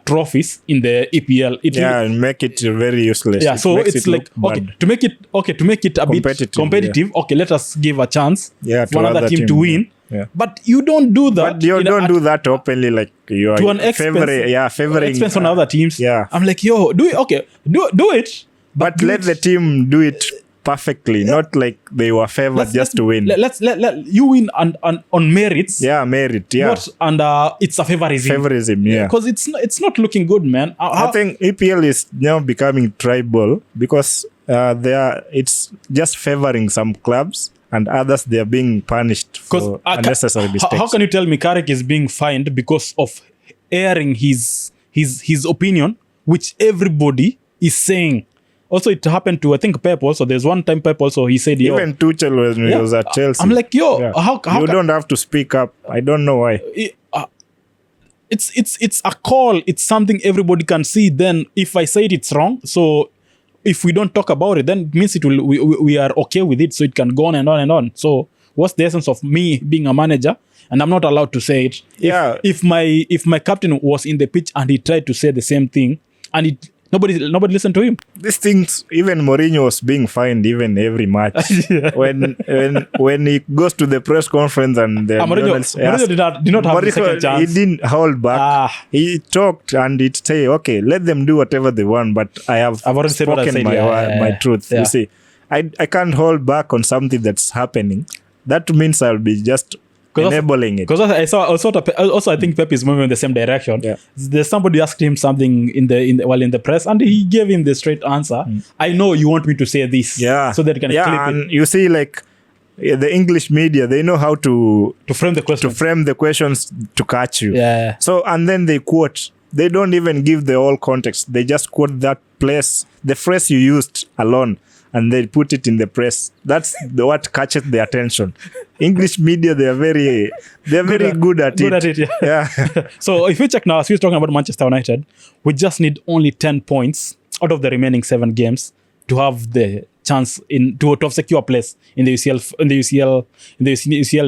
trophies in the EPL? And make it very useless. Yeah, so it's like to make it a bit competitive. Okay, let us give a chance for another team to win. Yeah. But you don't do that. But you don't do that openly, like you are to an favoring expense on other teams. Yeah, I'm like, do it. Okay, do it. But let the team do it perfectly, not like they were favored just to win. Let you win on merits. Yeah, merit. Yeah, not it's a favorism. Yeah, because it's not looking good, man. I think EPL is now becoming tribal because it's just favoring some clubs and others they are being punished for unnecessary mistakes. How can you tell me Carrick is being fined because of airing his opinion, which everybody is saying? Also, it happened to, I think, Pep also. There's one time Pep also, he said, even Tuchel when he was at Chelsea. I'm like, how you don't have to speak up. I don't know why. It's a call. It's something everybody can see. Then if I say it's wrong, so if we don't talk about it, then it means we are okay with it. So it can go on and on and on. So what's the essence of me being a manager and I'm not allowed to say it? If my captain was in the pitch and he tried to say the same thing and nobody listened to him. These things, even Mourinho was being fined even every match. when he goes to the press conference and the Mourinho did not have the second chance. He didn't hold back. He talked and he'd say, okay, let them do whatever they want, but I've spoken my truth. Yeah. You see, I can't hold back on something that's happening. That means I'll be just enabling it. Because I think Pep is moving in the same direction. Yeah. There's somebody asked him something in the press, and he gave him the straight answer. I know you want me to say this, so that you can clip and it. you see, like the English media, they know how to frame the question. To frame the questions to catch you. Yeah. So and then they quote. They don't even give the whole context. They just quote that place, the phrase you used alone, and they put it in the press. That's what catches the attention. English media, they're very good at it. Yeah. So if you check now, as we're talking about Manchester United, we just need only 10 points out of the remaining 7 games to have the chance to secure a place in the UCL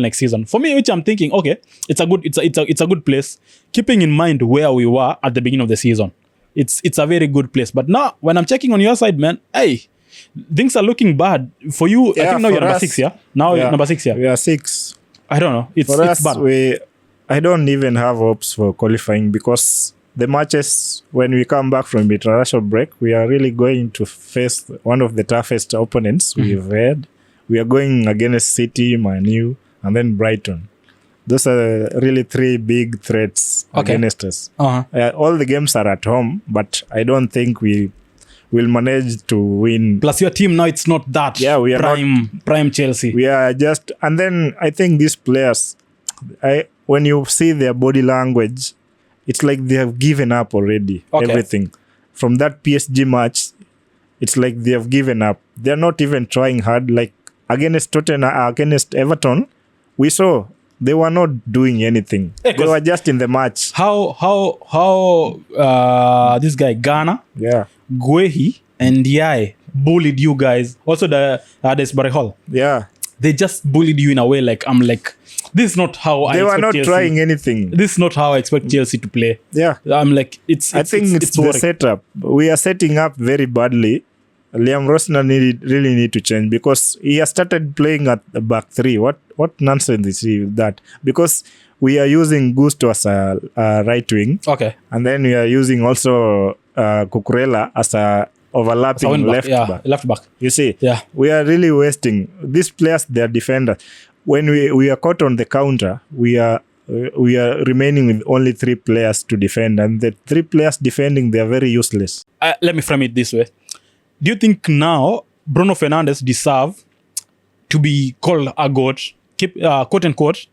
next season. For me, which I'm thinking, okay, it's a good place, keeping in mind where we were at the beginning of the season. It's a very good place. But now, when I'm checking on your side, man, hey, things are looking bad for you. I think now you're number 6, yeah? Now you're number 6, yeah? We are 6. I don't know. It's bad. I don't even have hopes for qualifying because the matches, when we come back from the international break, we are really going to face one of the toughest opponents we've had. We are going against City, Man U, and then Brighton. Those are really 3 big threats against us. All the games are at home, but I don't think we will manage to win. Plus your team now, it's not that we are prime Chelsea. We are just, and then I think these players, when you see their body language, it's like they have given up already. Everything. From that PSG match, it's like they have given up. They're not even trying hard. Like against Tottenham, against Everton, we saw they were not doing anything. They were just in the match. How this guy Ghana, Guehi, and Yai bullied you guys. Also the Desbarre Hall. Yeah. They just bullied you in a way like, I'm like, this is not how I expect Chelsea. They were not trying anything. This is not how I expect Chelsea to play. Yeah. I'm like, I think it's the setup. We are setting up very badly. Liam Rosner really need to change because he has started playing at the back 3. What nonsense is that? Because we are using Gusto as a right wing. Okay. And then we are using also Cucurella as a overlapping left back. You see, we are really wasting these players. They are defenders. When we are caught on the counter, we are remaining with only 3 players to defend, and the 3 players defending, they are very useless. Let me frame it this way: do you think now Bruno Fernandes deserve to be called a goat, quote unquote?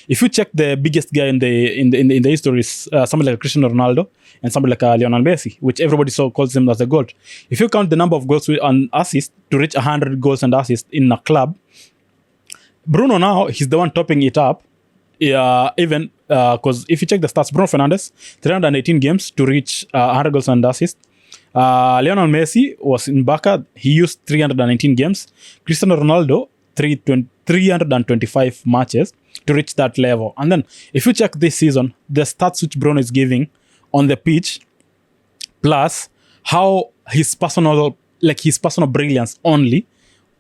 If you check the biggest guy in the history is somebody like Cristiano Ronaldo and somebody like Lionel Messi, which everybody calls him as a goat. If you count the number of goals and assists to reach 100 goals and assists in a club, Bruno now, he's the one topping it up. Even because if you check the stats, Bruno Fernandes, 318 games to reach 100 goals and assists. Lionel Messi was in Barca. He used 319 games. Cristiano Ronaldo, 325 matches to reach that level. And then if you check this season, the stats which Bruno is giving on the pitch, plus how his personal brilliance only,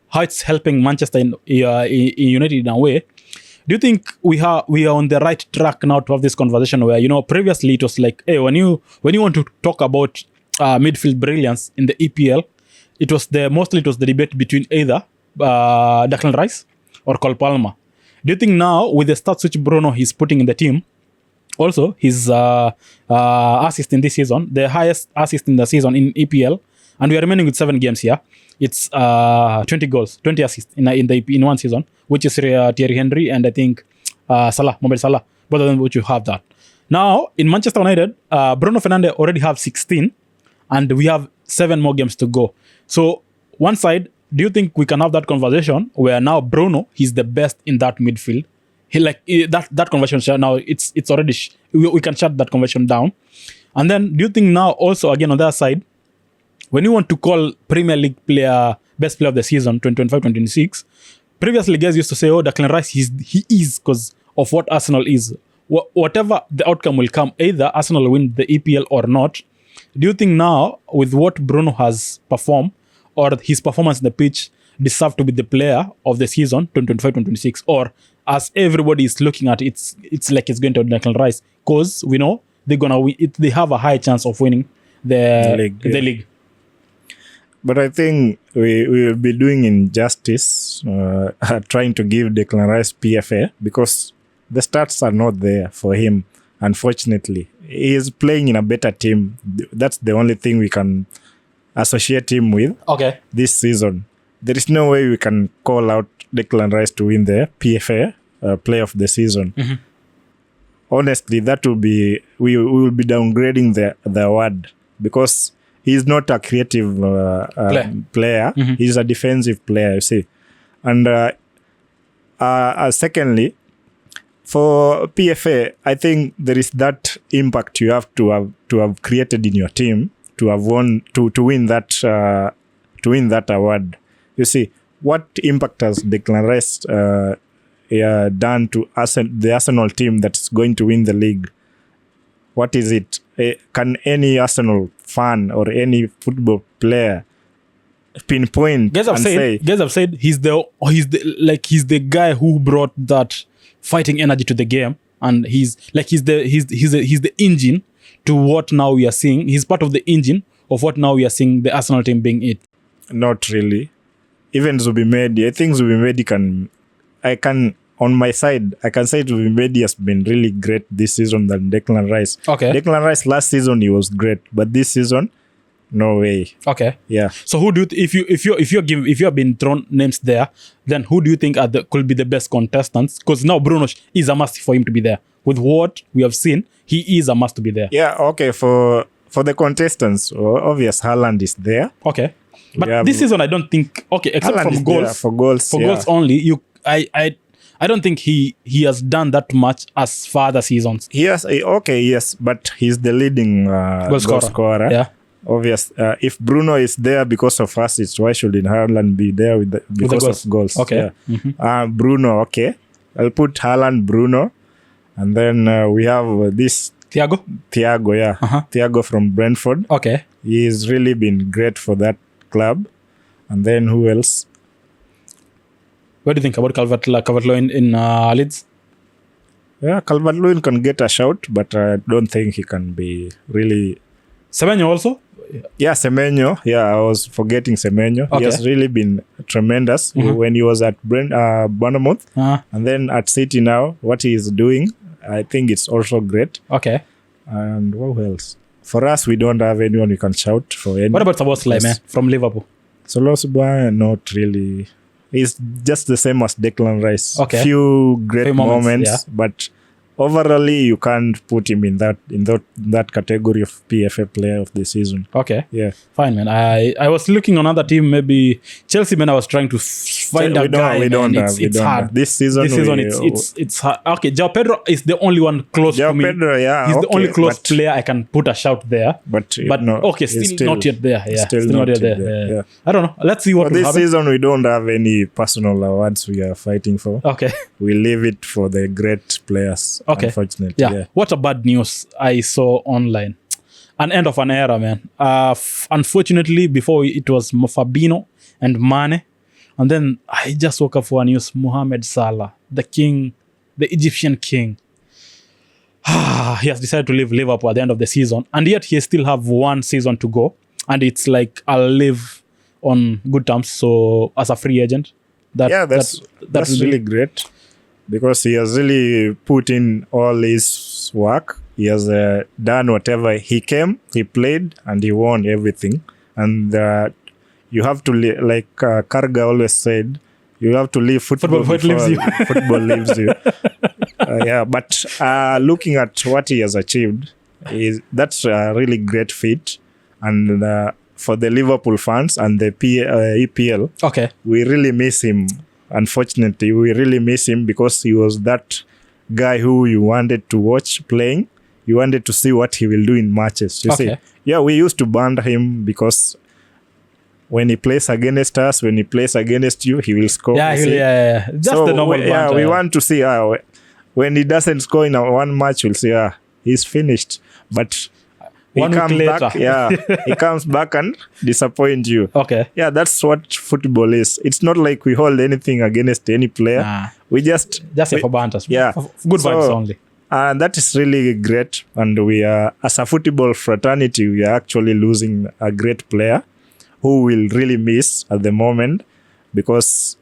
how it's helping Manchester United in a way. Do you think we are on the right track now to have this conversation where, previously it was like, hey, when you want to talk about midfield brilliance in the EPL, it was the debate between either Declan Rice or Cole Palmer. Do you think now with the stats which Bruno is putting in the team, also his assist in this season, the highest assist in the season in EPL, and we are remaining with 7 games here. It's 20 goals, 20 assists in one season, which is Thierry Henry and I think Mohamed Salah. Both of them which you have that. Now in Manchester United, Bruno Fernandes already have 16, and we have 7 more games to go. So one side, do you think we can have that conversation where now Bruno, he's the best in that midfield? That conversation now it's already we can shut that conversation down. And then do you think now also again on the other side, when you want to call Premier League best player of the season 2025-2026, previously guys used to say, oh, Declan Rice, he is because of what Arsenal is. Whatever the outcome will come, either Arsenal win the EPL or not. Do you think now with what Bruno has performed or his performance in the pitch deserve to be the player of the season 2025-2026, or as everybody is looking at it, it's like it's going to Declan Rice because we know they're gonna win it, they have a high chance of winning the league. But I think we will be doing injustice trying to give Declan Rice PFA because the stats are not there for him, unfortunately. He is playing in a better team. That's the only thing we can associate him with this season. There is no way we can call out Declan Rice to win the PFA Player of the Season. Mm-hmm. Honestly, that will be we will be downgrading the award because he's not a creative player. Mm-hmm. He's a defensive player, you see. And secondly, for PFA, I think there is that impact you have to have created in your team to have won to win that award. You see, what impact has Declan Rice done to the Arsenal team that's going to win the league? What is it? Can any Arsenal fan or any football player pinpoint guys have said he's the guy who brought that fighting energy to the game, and he's the engine to what now we are seeing. He's part of the engine of what now we are seeing the Arsenal team being it. Not really. Even Zubimedi, I think Zubimedi on my side, I can say Zubimedi has been really great this season than Declan Rice. Okay. Declan Rice last season he was great, but this season, no way. Okay. Yeah. So who do you, if you have been thrown names there, then who do you think could be the best contestants? Because now Bruno is a must for him to be there. With what we have seen, he is a must to be there. Yeah. Okay. For the contestants, obvious Haaland is there. Okay. But this season, I don't think. Okay, except Haaland from goals. For goals. For goals only. I don't think he has done that much as for other seasons. Yes. Okay. Yes. But he's the leading goal scorer. Yeah. Obvious. If Bruno is there because of assists, why shouldn't Haaland be there because of goals? Okay. Yeah. Mm-hmm. Bruno. Okay. I'll put Haaland, Bruno, and then we have this Thiago. Yeah. Uh-huh. Thiago from Brentford. Okay. He's really been great for that club. And then who else? What do you think about Calvert-Lewin in Leeds? Yeah, Calvert-Lewin can get a shout, but I don't think he can be really... Semenyo also? Yeah, Semenyo. Yeah, I was forgetting Semenyo. Okay. He has really been tremendous when he was at Bournemouth. And then at City now, what he is doing, I think it's also great. Okay. And what else? For us, we don't have anyone we can shout for. What about Szoboszlai, man, from Liverpool? Szoboszlai, not really. He's just the same as Declan Rice. Okay. Few great moments, yeah. But overall, you can't put him in that category of PFA Player of the Season. Okay. Yeah. Fine, man. I was looking on another team, maybe Chelsea, man. I was trying to find a guy. It's hard. This season, it's hard. Okay, João Pedro is the only one close to me. Pedro, yeah. He's the only close player I can put a shout there. But no, okay, still not yet there. Yeah, still not yet there. Yeah. I don't know. Let's see what will this happen. season, we don't have any personal awards we are fighting for. Okay. We leave it for the great players. Okay. Unfortunately. Yeah. What a bad news I saw online. An end of an era, man. Unfortunately, before it was Fabinho and Mane. And then I just woke up for a news. Mohamed Salah, the king, the Egyptian king. He has decided to leave Liverpool at the end of the season. And yet he still have one season to go. And it's like, I'll live on good terms. So as a free agent. That's really great. Because he has really put in all his work. He has done whatever. He came, he played, and he won everything. And you have to, like Karga always said, you have to leave football before football leaves you. But looking at what he has achieved, that's a really great feat. And for the Liverpool fans and the EPL, okay, we really miss him. Unfortunately, we really miss him because he was that guy who you wanted to watch playing. You wanted to see what he will do in matches. You see? Yeah, we used to ban him because when he plays against us, when he plays against you, he will score. Yeah. Just the normal banter. We want to see when he doesn't score in one match, we'll see he's finished. But he comes back and disappoint you. Okay. Yeah, that's what football is. It's not like we hold anything against any player. We just for banters. Yeah. Good vibes only. And that is really great. And we are, as a football fraternity, we are actually losing a great player who will really miss at the moment because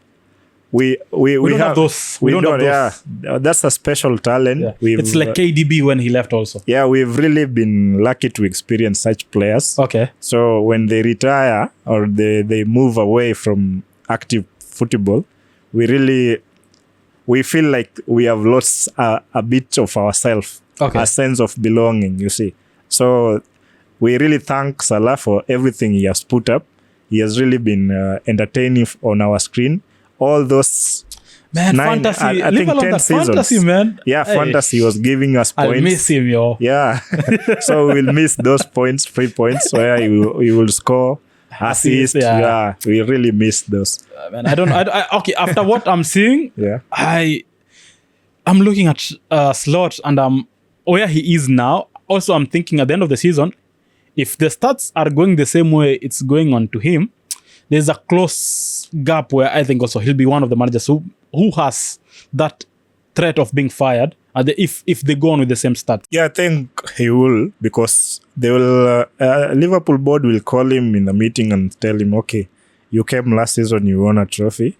we don't have those. We don't have those. Yeah, that's a special talent. Yeah. It's like KDB when he left also. Yeah, we've really been lucky to experience such players. Okay. So when they retire or they move away from active football, we feel like we have lost a bit of ourselves, a sense of belonging, you see. So we really thank Salah for everything he has put up. He has really been entertaining on our screen. All those fantasy. I think 10 seasons. Fantasy, man. Yeah, fantasy was giving us points. I'll miss him, yo. Yeah. So we'll miss those points, 3 points, where you will score, assist. Yeah. We really miss those. Man, okay, after what I'm seeing, I'm looking at Slot and where he is now. Also, I'm thinking at the end of the season, if the stats are going the same way it's going on to him, there's a close gap where I think also he'll be one of the managers who has that threat of being fired if they go on with the same stats. Yeah, I think he will, because they will. Liverpool board will call him in a meeting and tell him, okay, you came last season, you won a trophy.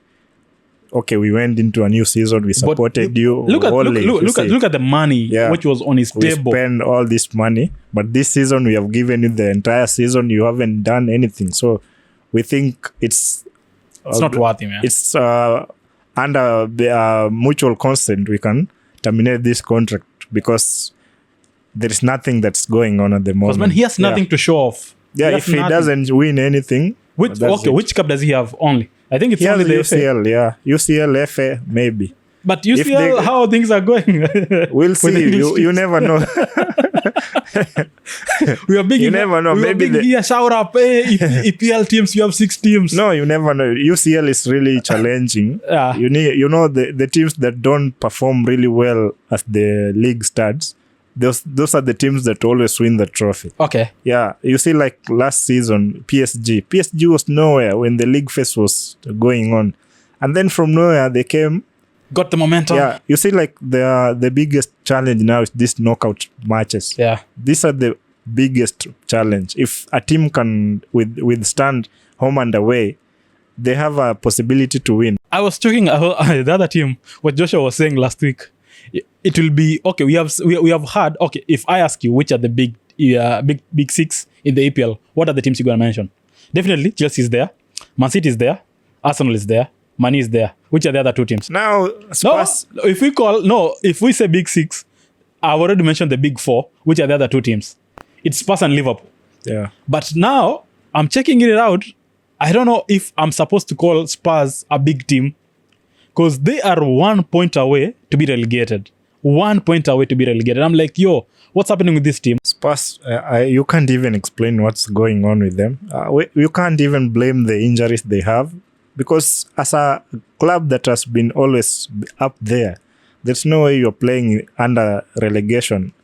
Okay, we went into a new season, we supported you. Look at the money which was on his table. We spend all this money, but this season we have given you the entire season. You haven't done anything, so we think it's not worth it, man. It's under the mutual consent we can terminate this contract, because there is nothing that's going on at the moment. Because man, he has nothing to show off. Yeah, if he doesn't win anything, which cup does he have only? I think it's only the UCL. FA. Yeah, UCL, FA, maybe. But UCL, how things are going? We'll see. You never know. We are big. You never know. Maybe here shout up. Hey, EPL teams, you have 6 teams. No, you never know. UCL is really challenging. Yeah. You know the teams that don't perform really well as the league starts. Those are the teams that always win the trophy. Okay. Yeah. You see, like last season, PSG was nowhere when the league phase was going on, and then from nowhere they came. Got the momentum. Yeah, you see, like the biggest challenge now is these knockout matches. Yeah, these are the biggest challenge. If a team can withstand home and away, they have a possibility to win. I was talking the other team. What Joshua was saying last week. It will be okay. We have had okay. If I ask you which are the big 6 in the EPL, what are the teams you're gonna mention? Definitely Chelsea is there, Man City is there, Arsenal is there, Man is there. Which are the other 2 teams? Now, Spurs. If we say big 6, I've already mentioned the big 4. Which are the other 2 teams? It's Spurs and Liverpool. Yeah. But now I'm checking it out. I don't know if I'm supposed to call Spurs a big team, because they are 1 point away to be relegated. 1 point away to be relegated. I'm like, yo, what's happening with this team? Spurs, you can't even explain what's going on with them. You can't even blame the injuries they have. Because as a club that has been always up there, there's no way you're playing under relegation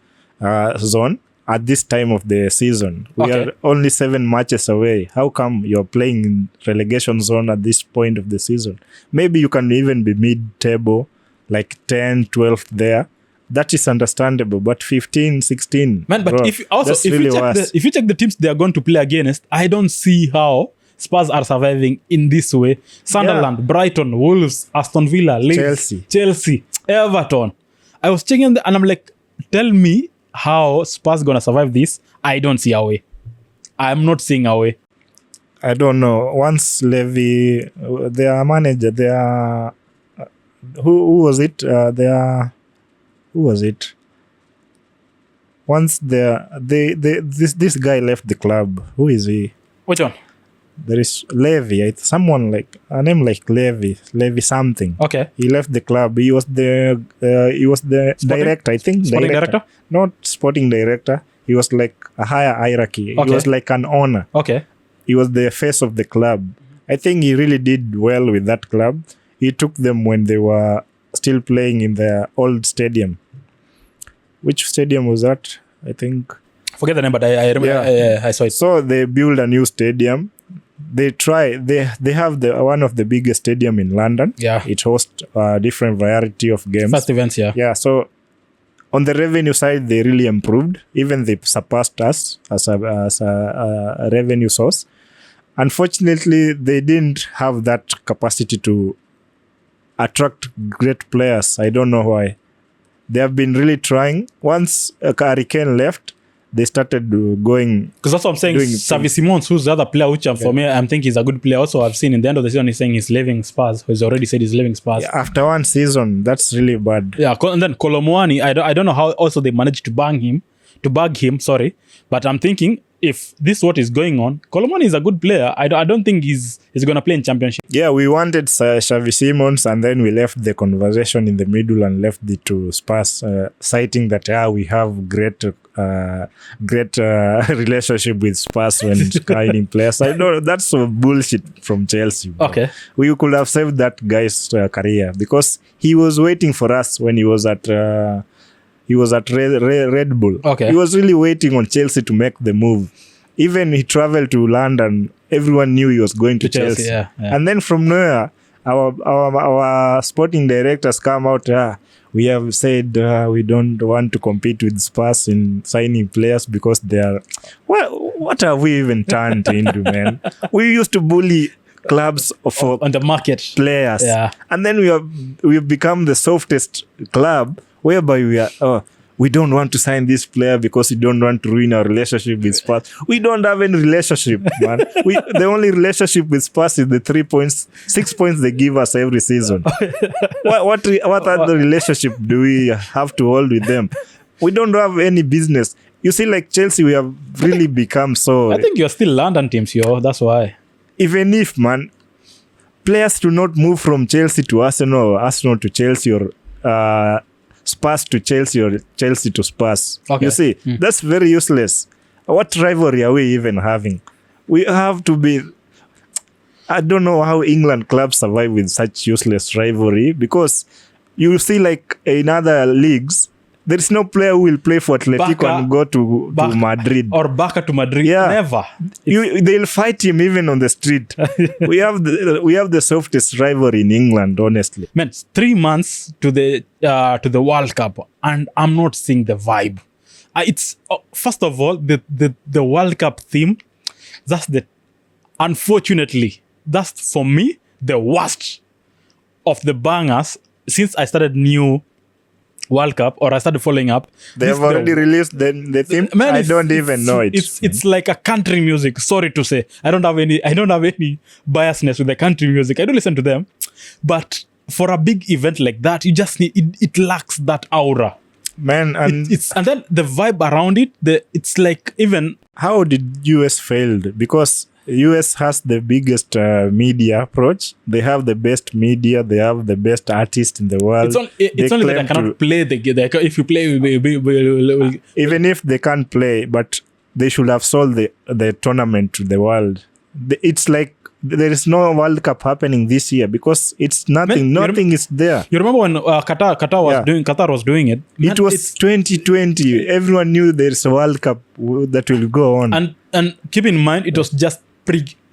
zone at this time of the season. We are only 7 matches away. How come you're playing in relegation zone at this point of the season? Maybe you can even be mid-table, like 10, 12 there. That is understandable, but 15, 16... Man, but if you check the teams they are going to play against, I don't see how Spurs are surviving in this way. Sunderland, Brighton, Wolves, Aston Villa, Leeds, Chelsea, Everton. I was checking and I'm like, tell me how Spurs gonna survive this. I don't see a way. I'm not seeing a way. I don't know. Once Levy, their manager, who was it? Who was it? Once this guy left the club. Who is he? Which one? There is Levy, someone like a name like Levy something. Okay. He left the club. He was the director, I think. Sporting director? Not sporting director. He was like a higher hierarchy. Okay. He was like an owner. Okay. He was the face of the club. I think he really did well with that club. He took them when they were still playing in their old stadium. Which stadium was that? I think. Forget the name, but I remember. I saw it. So they built a new stadium. They have one of the biggest stadium in London. Yeah. It hosts a different variety of games. First events, yeah. Yeah, so on the revenue side, they really improved. Even they surpassed us as a revenue source. Unfortunately, they didn't have that capacity to attract great players. I don't know why. They have been really trying. Once Harry Kane left, they started going. Because that's what I'm saying. Xavi Simons, who's the other player, which for me, I'm thinking he's a good player. Also, I've seen in the end of the season, he's saying he's leaving Spurs. He's already said he's leaving Spurs. Yeah, after one season, that's really bad. Yeah, and then Kolomwani, I don't know how also they managed to bag him. But I'm thinking, if this is what is going on, Kolomwani is a good player. I don't think he's going to play in Championship. Yeah, we wanted Xavi Simons, and then we left the conversation in the middle and left it to Spurs, citing that we have great relationship with Spurs when signing players. I know that's some bullshit from Chelsea. Bro. Okay. We could have saved that guy's career because he was waiting for us when he was at Red Bull. Okay. He was really waiting on Chelsea to make the move. Even he traveled to London, everyone knew he was going to Chelsea. Yeah. And then from nowhere, our sporting directors come out, we have said we don't want to compete with Spurs in signing players because they are... What have we even turned into, man? We used to bully clubs for on the market players. Yeah. And then we have become the softest club whereby we don't want to sign this player because we don't want to ruin our relationship with Spurs. We don't have any relationship, man. The only relationship with Spurs is the 6 points they give us every season. What other relationship do we have to hold with them? We don't have any business. You see, like Chelsea, we have really become so... I think you're still London teams, that's why. Even if, man, players do not move from Chelsea to Arsenal or Arsenal to Chelsea or... Spurs to Chelsea or Chelsea to Spurs. Okay. You see, that's very useless. What rivalry are we even having? We have to be... I don't know how England clubs survive with such useless rivalry because you see like in other leagues, there is no player who will play for Atletico and go to Madrid. Or Barca to Madrid. Yeah. Never. They'll fight him even on the street. we have the softest rivalry in England, honestly. Man, 3 months to the World Cup, and I'm not seeing the vibe. It's first of all the World Cup theme. Unfortunately, that's for me the worst of the bangers since I started new World Cup or I started following up. They have already released the theme. Man, I don't even know it. It's like a country music. Sorry to say, I don't have any biasness with the country music. I don't listen to them, but for a big event like that, you just need it lacks that aura. Man, and then the vibe around it. It's like even how did US failed? Because US has the biggest media approach. They have the best media. They have the best artists in the world. It's only that I cannot play the game. If you play, we'll even if they can't play, but they should have sold the tournament to the world. It's like there is no World Cup happening this year because it's nothing. Nothing is there. You remember when Qatar was doing it? Man, it was 2020. Everyone knew there's a World Cup that will go on. And keep in mind, it was just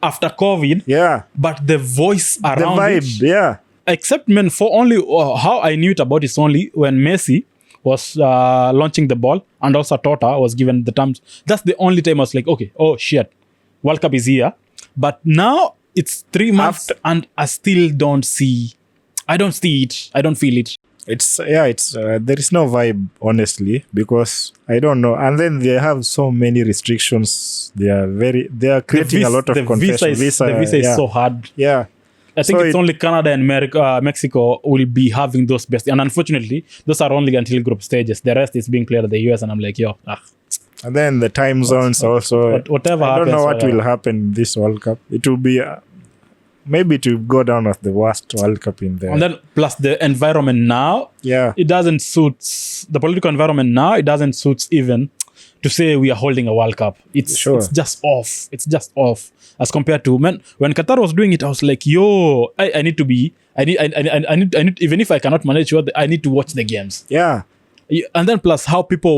after COVID. Yeah. But the voice around the vibe, it, yeah. Except, man, for only how I knew it about is only when Messi was launching the ball and also Tota was given the terms. That's the only time I was like, okay, oh shit, World Cup is here. But now it's 3 months and I still don't see. I don't see it. I don't feel it. It's there is no vibe, honestly, because I don't know. And then they have so many restrictions. They are creating a lot of confusion. The visa is so hard. Yeah. I think it's only Canada and Mexico will be having those best. And unfortunately, those are only until group stages. The rest is being played at the US. And I'm like, And then the time zones also. Whatever I don't know what happens, will happen this World Cup. It will be... maybe to go down as the worst World Cup in there. And then plus the environment now, it doesn't suit the political environment now. It doesn't suit even to say we are holding a World Cup. It's just off. It's just off as compared to when Qatar was doing it. I was like, I need to be. I need even if I cannot manage I need to watch the games. Yeah. And then plus how people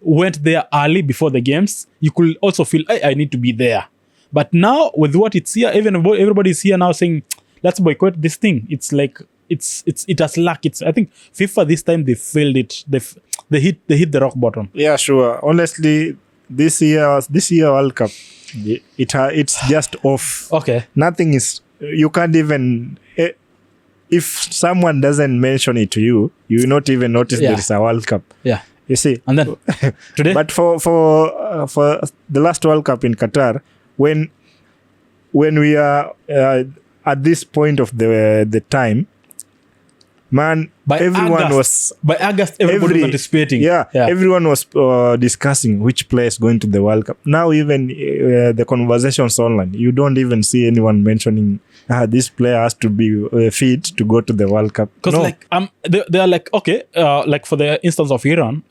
went there early before the games, you could also feel I need to be there. But now with what it's here, even everybody's here now saying, let's boycott this thing. It's like it has lack. I think FIFA this time they failed it. They hit the rock bottom. Yeah, sure. Honestly, this year World Cup, it's just off. Okay. Nothing is. You can't even. if someone doesn't mention it to you, you will not even notice there is a World Cup. Yeah. You see? And then today? But for the last World Cup in Qatar, when we are at this point of the time, man, by August, everybody was anticipating. Yeah, everyone was discussing which player is going to the World Cup. Now even the conversations online, you don't even see anyone mentioning this player has to be fit to go to the World Cup. Because they are like, okay, like for the instance of Iran,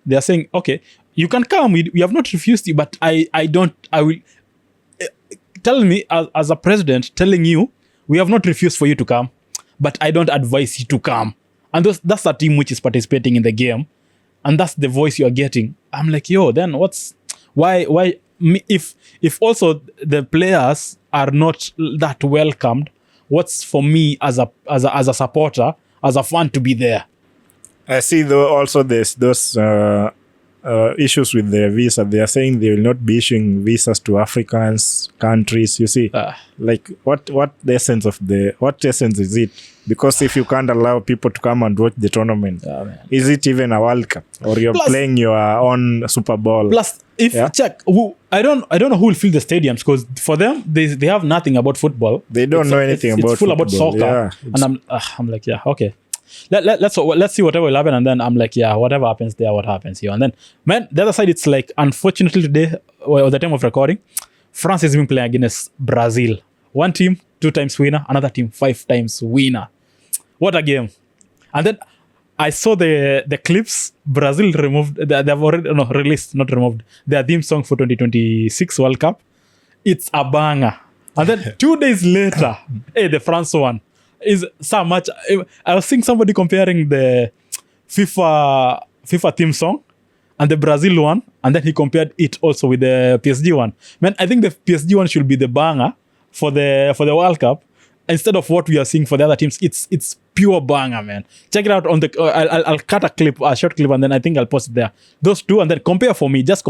they are saying, okay, you can come. We have not refused you, but I will tell me as a president telling you, we have not refused for you to come, but I don't advise you to come. And that's a team which is participating in the game, and that's the voice you are getting. I'm like, yo, then why if also the players are not that welcomed, what's for me as a supporter, as a fan to be there? I see though also there's those issues with the visa. They are saying they will not be issuing visas to Africans countries. You see, like what essence is it? Because if you can't allow people to come and watch the tournament, is it even a World Cup, or you're playing your own Super Bowl? Plus, if you check, I don't know who will fill the stadiums, because for them they have nothing about football. They don't know anything about it's full football. About soccer, and I'm like, yeah, okay. Let's see whatever will happen, and then I'm like, yeah, whatever happens there, what happens here. And then, man, the other side, it's like, unfortunately today, or the time of recording, France has been playing against Brazil. One team 2 times winner, another team 5 times winner. What a game. And then I saw the clips. Brazil removed, they have already released, not removed, their theme song for 2026 World Cup. It's a banger. And then 2 days later, the France one is so much. I was seeing somebody comparing the FIFA theme song and the Brazil one, and then he compared it also with the PSG one. Man, I think the PSG one should be the banger for the World Cup, instead of what we are seeing for the other teams. It's pure banger, man. Check it out on the. I'll cut a short clip, and then I think I'll post it there. Those 2, and then compare for me. Just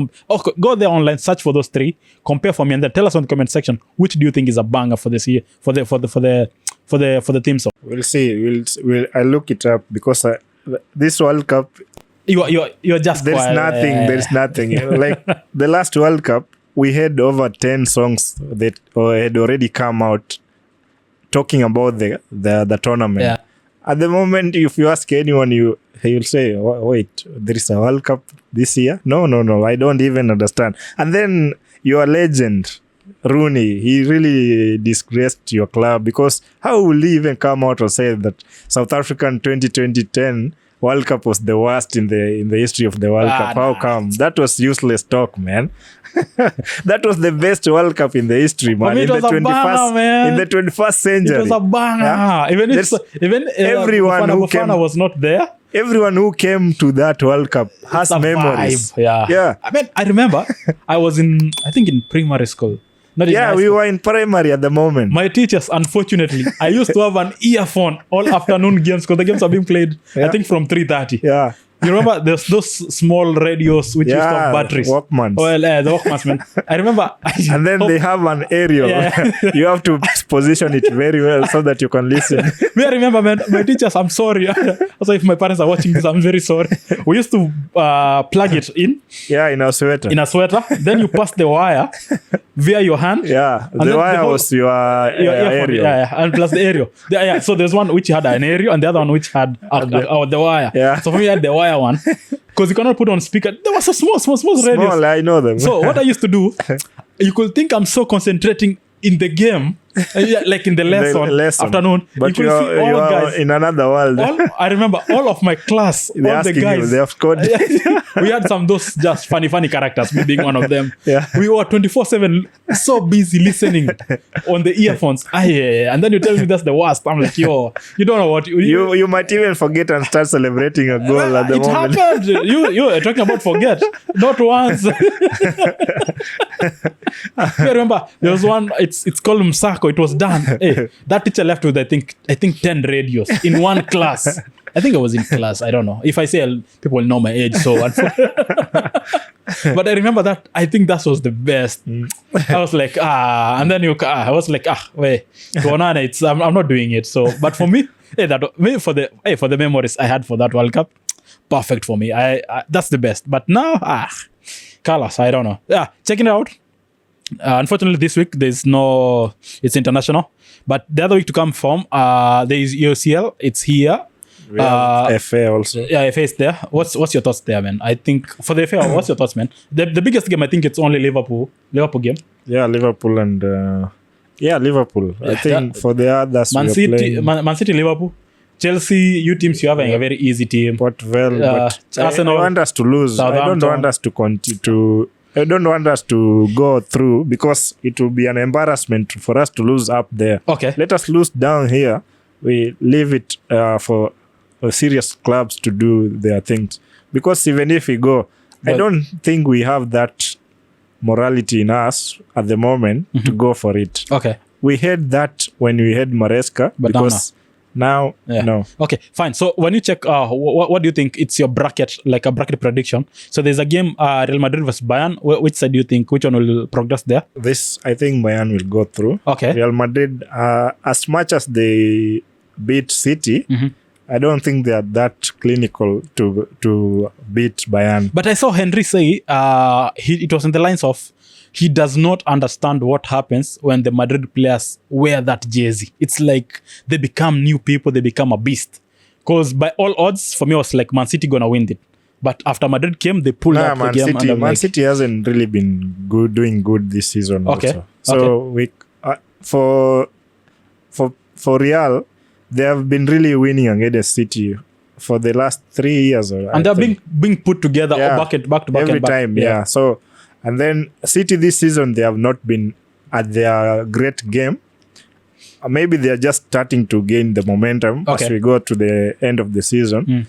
go there online, search for those 3, compare for me, and then tell us on the comment section which do you think is a banger for this year for the team song. We'll see. I'll look it up, because this World Cup, you're just there's quiet. nothing. There's nothing. Like the last World Cup, we had over 10 songs that had already come out talking about the tournament. Yeah. At the moment, if you ask anyone, he'll say, wait, there is a World Cup this year? No, I don't even understand. And then your legend, Rooney, he really disgraced your club, because how will he even come out and say that South African 2010 World Cup was the worst in the history of the World Cup? How come? That was useless talk, man. That was the best World Cup in the history, man. In the 21st century. It was a banger. Yeah? Even everyone who came was not there. Everyone who came to that World Cup has memories. Vibe. Yeah. I mean, I remember I was in primary school. We were in primary at the moment. My teachers, unfortunately, I used to have an earphone all afternoon games, because the games are being played, I think, from 3:30. Yeah. You remember there's those small radios which used to have batteries. Walkmans. Well, the Walkmans, man. I remember. And then they have an aerial. Yeah. You have to position it very well so that you can listen. I remember, man, my teachers, I'm sorry. Also, if my parents are watching this, I'm very sorry. We used to plug it in. Yeah, in a sweater. Then you pass the wire via your hand. Yeah, the wire was your aerial. Yeah, and plus the aerial. So there's one which had an aerial, and the other one which had the wire. Yeah. So for me, I had the wire one, because you cannot put on speaker. There was a small radio. Small, I know them. So what I used to do, you could think I'm so concentrating in the game, like in the lesson. Afternoon, but you are guys in another world. I remember all of my class, all the guys. They have scored. We had those just funny characters, me being one of them. Yeah. We were 24/7 so busy listening on the earphones. And then you tell me that's the worst. I'm like, yo, you don't know what you might even forget and start celebrating a goal at the moment. It happened. You're talking about forget. Not once. I remember there was one. It's called Msako. It was done. Hey, that teacher left with I think 10 radios in one class. I think I was in class. I don't know. If I say, people will know my age. So, but I remember that. I think that was the best. I was like, and then I was like, wait, I'm not doing it. So, but for me, Maybe for the memories I had for that World Cup, perfect for me. I that's the best. But now, Carlos, I don't know. Yeah, checking it out. Unfortunately, this week it's international. But the other week to come from, there is UCL. It's here. We have FA also. Yeah, FA is there. What's your thoughts there, man? I think for the FA, what's your thoughts, man? The biggest game, I think it's only Liverpool game. Yeah, Liverpool and Liverpool. I think for the others, Man City, Liverpool, Chelsea. You teams, you have a very easy team. But Arsenal, I want us to lose. I don't want us to continue to. I don't want us to go through because it will be an embarrassment for us to lose up there. Okay, let us lose down here. We leave it for serious clubs to do their things, because even if we go, I don't think we have that morality in us at the moment to go for it. Okay, we had that when we had Maresca, but because now no. Okay, fine. So when you check, what do you think? It's your bracket, like a bracket prediction. So there's a game, Real Madrid versus Bayern. Which side do you think? Which one will progress there? This, I think Bayern will go through. Okay. Real Madrid, as much as they beat City, I don't think they are that clinical to beat Bayern. But I saw Henry say it was in the lines of he does not understand what happens when the Madrid players wear that jersey. It's like they become new people, they become a beast. Because by all odds, for me, it was like Man City gonna win it. But after Madrid came, they pulled out the game. Man City hasn't really been doing good this season. Okay. Also. So we for Real, they have been really winning against City for the last 3 years. And they're being put together back to back every time. Yeah. So, and then City this season, they have not been at their great game. Maybe they are just starting to gain the momentum as we go to the end of the season.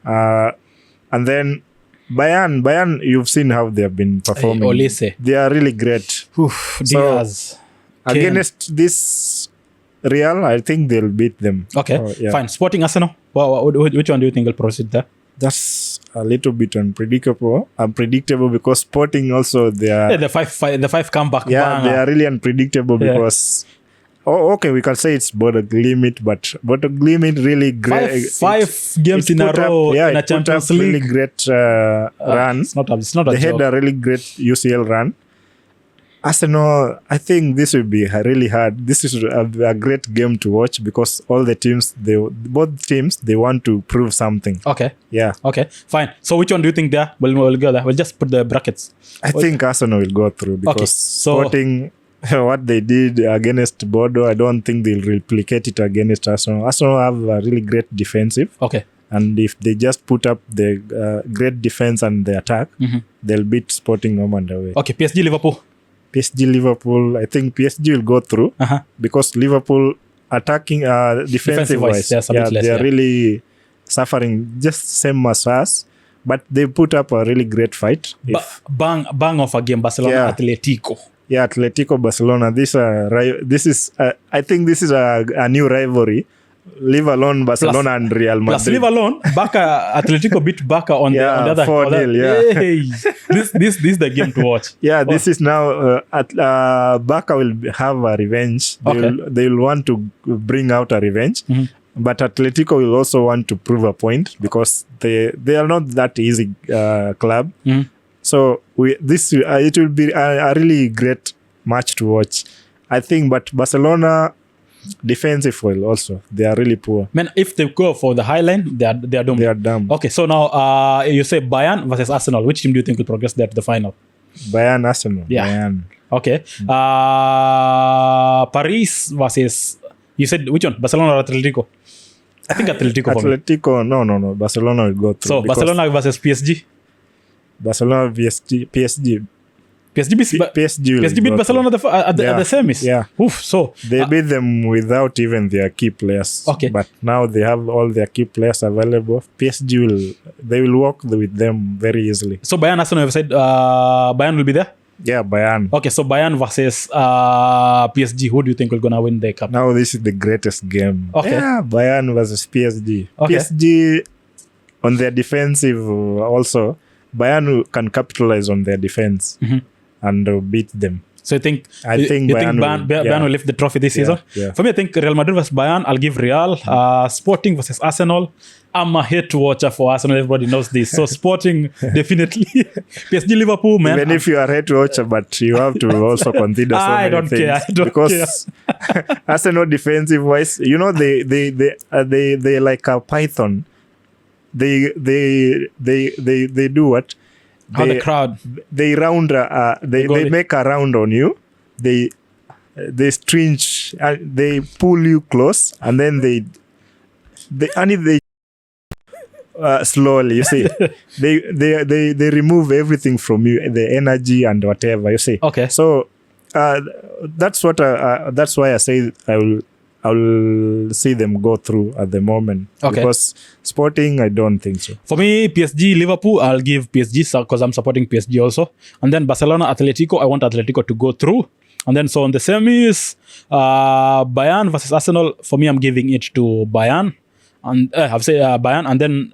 And then Bayern, you've seen how they have been performing. They are really great. Diaz. Against this Real, I think they'll beat them. Okay, fine. Sporting Arsenal, which one do you think will proceed there? That's a little bit unpredictable because Sporting also they are the five comeback. Yeah, they are really unpredictable because we can say it's Bodo Glimt, but Bodo Glimt really great. Five games in a row in a Champions League. Really great run. It's not a they joke. had a really great UCL run. Arsenal, I think this will be really hard. This is a great game to watch because all the teams, both teams, they want to prove something. Okay. Yeah. Okay, fine. So which one do you think there? We'll go there. We'll just put the brackets. I think Arsenal will go through because Sporting, what they did against Bodo, I don't think they'll replicate it against Arsenal. Arsenal have a really great defensive. Okay. And if they just put up the great defense and the attack, they'll beat Sporting home and away. Okay, PSG Liverpool, I think PSG will go through because Liverpool attacking defensive wise, they are really suffering just same as us, but they put up a really great fight. Bang of a game, Barcelona Atletico. Yeah, Atletico Barcelona. This is I think this is a new rivalry. Leave alone Barcelona and Real Madrid. Plus leave alone Atletico beat Barca on the other 4-0, yeah. Hey, this is the game to watch. Yeah, this is now Barca will have a revenge. They will want to bring out a revenge. But Atletico will also want to prove a point because they are not that easy club. So it will be a really great match to watch, I think. But Barcelona defensive well also, they are really poor. Man, if they go for the high line, they are doomed. They are dumb. Okay, so now you say Bayern versus Arsenal. Which team do you think will progress there to the final? Bayern, Arsenal. Yeah. Bayern. Okay. Paris versus, you said which one? Barcelona or Atletico? I think Atletico. Atletico, no. Barcelona will go through. So Barcelona versus PSG. Barcelona PSG beat Barcelona at the semis. Yeah. Oof, so they beat them without even their key players. Okay. But now they have all their key players available. PSG will walk with them very easily. So Bayern, Arsenal have said Bayern will be there? Yeah, Bayern. Okay, so Bayern versus PSG. Who do you think will gonna win the cup? Now this is the greatest game. Okay. Yeah, Bayern versus PSG. Okay. PSG on their defensive also. Bayern can capitalize on their defense and beat them. So you think Bayern Bayern will lift the trophy this season? Yeah. For me, I think Real Madrid versus Bayern, I'll give Real. Sporting versus Arsenal. I'm a hate watcher for Arsenal. Everybody knows this. So Sporting, definitely. PSG, Liverpool, man. Even if you are a hate watcher, but you have to also consider so many things. I don't because Arsenal defensive wise, you know, they like a python. They do what? How the crowd. They round. They make a round on you. They stringe. They pull you close, and then they slowly. You see, they remove everything from you, the energy and whatever. You see. Okay. So that's why I say I will see them go through at the moment. Okay. Because Sporting, I don't think so. For me, PSG, Liverpool, I'll give PSG because I'm supporting PSG also. And then Barcelona, Atletico, I want Atletico to go through. And then so on the semis, Bayern versus Arsenal, for me, I'm giving it to Bayern. And I've said Bayern, and then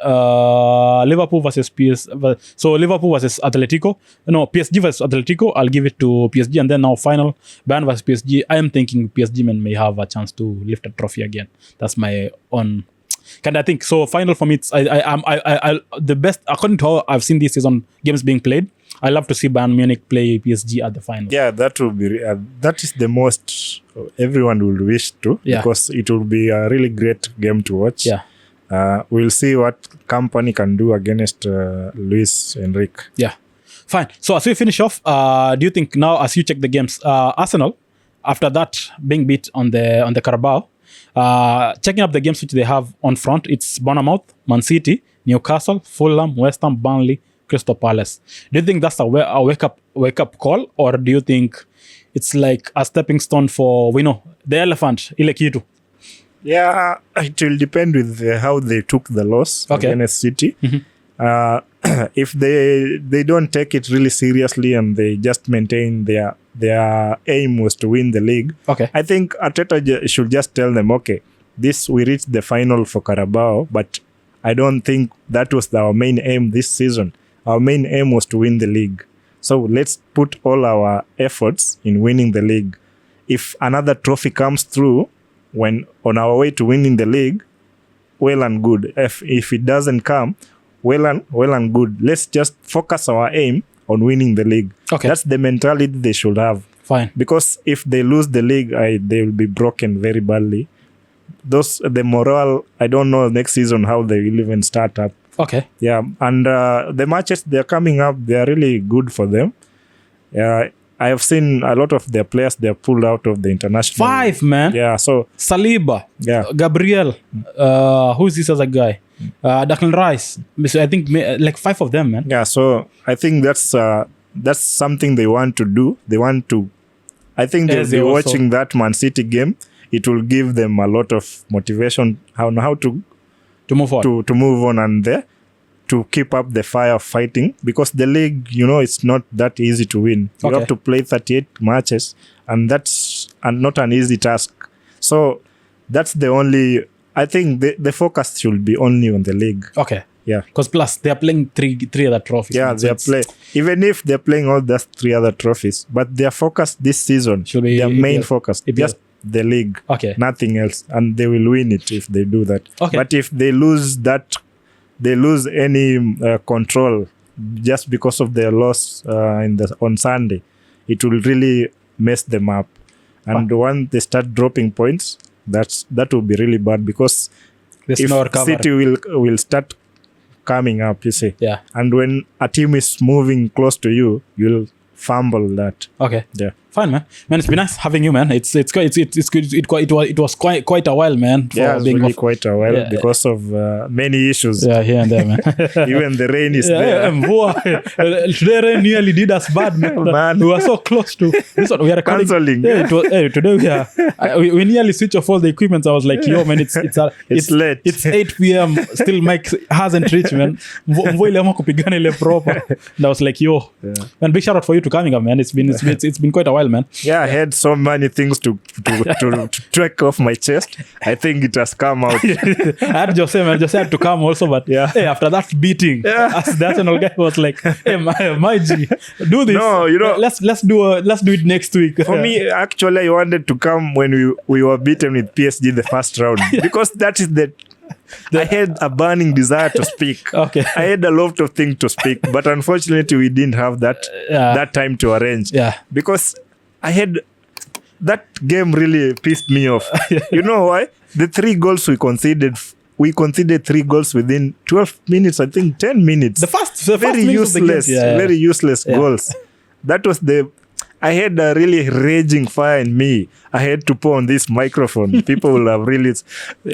Liverpool versus PSG. So Liverpool versus Atletico. No, PSG versus Atletico. I'll give it to PSG, and then now final Bayern versus PSG. I am thinking PSG men may have a chance to lift a trophy again. That's my own kind of think. So final for me, it's I the best according to how I've seen this season games being played. I love to see Bayern Munich play PSG at the final. Yeah, that will be that is the most everyone will wish to, because it will be a really great game to watch. Yeah, we'll see what company can do against Luis Enrique. Yeah, fine. So as we finish off, do you think now as you check the games, Arsenal after that being beat on the Carabao, checking up the games which they have on front, it's Bournemouth, Man City, Newcastle, Fulham, West Ham, Burnley, Crystal Palace. Do you think that's a wake up call, or do you think it's like a stepping stone for the elephant, ile kitu? Yeah, it will depend with how they took the loss against City. Mm-hmm. If they don't take it really seriously and they just maintain their aim was to win the league, I think Arteta should just tell them, okay, we reached the final for Carabao, but I don't think that was our main aim this season. Our main aim was to win the league. So let's put all our efforts in winning the league. If another trophy comes through when on our way to winning the league, well and good. If it doesn't come, well and good. Let's just focus our aim on winning the league. That's the mentality they should have. Fine. Because if they lose the league, they will be broken very badly. The morale, I don't know next season how they will even start up. Yeah, and the matches they're coming up, they are really good for them. I have seen a lot of their players, they're pulled out of the international. 5, man. Yeah, so Saliba, Gabriel, who is this other guy? Declan Rice. I think like 5 of them, man. Yeah, so I think that's something they want to do. I think they'll be watching that Man City game. It will give them a lot of motivation how to move on. To move on and to keep up the fire of fighting, because the league, it's not that easy to win. You have to play 38 matches, and that's not an easy task. So that's the only, I think the focus should be only on the league. Yeah. Because plus they are playing three other trophies. Yeah, even if they're playing all those 3 other trophies, but their focus this season should be their main focus. Just the league, nothing else, and they will win it if they do that. But if they lose any control just because of their loss on Sunday, it will really mess them up. And once they start dropping points, that will be really bad, because if City will start coming up, you see. Yeah. And when a team is moving close to you, you'll fumble that. Yeah. Fine, man. Man, it's been nice having you, man. It's good. It was quite a while, man. Really quite a while because of many issues. Yeah, here and there, man. Even the rain is there. Today rain nearly did us bad, man. We were so close to this one. We are cancelling. Today we nearly switch off all the equipment. I was like, yo, man, it's late. It's 8 p.m. Still Mike hasn't reached, man. Proper. And I was like, yo, man, big shout out for you to to coming up, man. It's been quite a while, man. Yeah, I had so many things to take off my chest. I think it has come out. I had Jose, man. Jose had to come also, but hey, after that beating, as the Arsenal guy was like, hey, my G, do this. No, let's do it next week. For me, actually, I wanted to come when we were beaten with PSG the first round because that is I had a burning desire to speak. Okay. I had a lot of things to speak, but unfortunately, we didn't have that time to arrange. Yeah. Because I had that game really pissed me off. You know why? The 3 goals we conceded 3 goals within 12 minutes, I think 10 minutes. The first very useless, very useless goals. That was I had a really raging fire in me. I had to pour on this microphone. People will have really,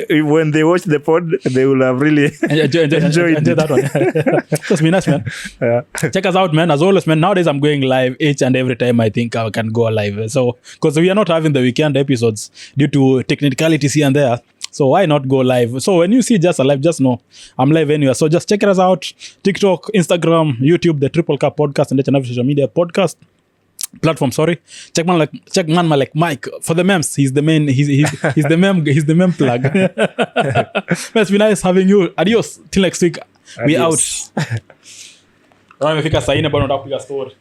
when they watch the pod, they will have really enjoyed that one. That's been nice, man. Yeah. Check us out, man. As always, man. Nowadays, I'm going live each and every time I think I can go live. So, because we are not having the weekend episodes due to technicalities here and there. So why not go live? So when you see just a live, just know I'm live anywhere. So just check us out. TikTok, Instagram, YouTube, the Triple Cup Podcast, and every social media podcast platform. Sorry, check man like Mike for the memes. He's the main. He's the meme. He's the meme plug. It's been nice having you. Adios till next week. We out. Nimefika saa 4 bado nataka kupiga story.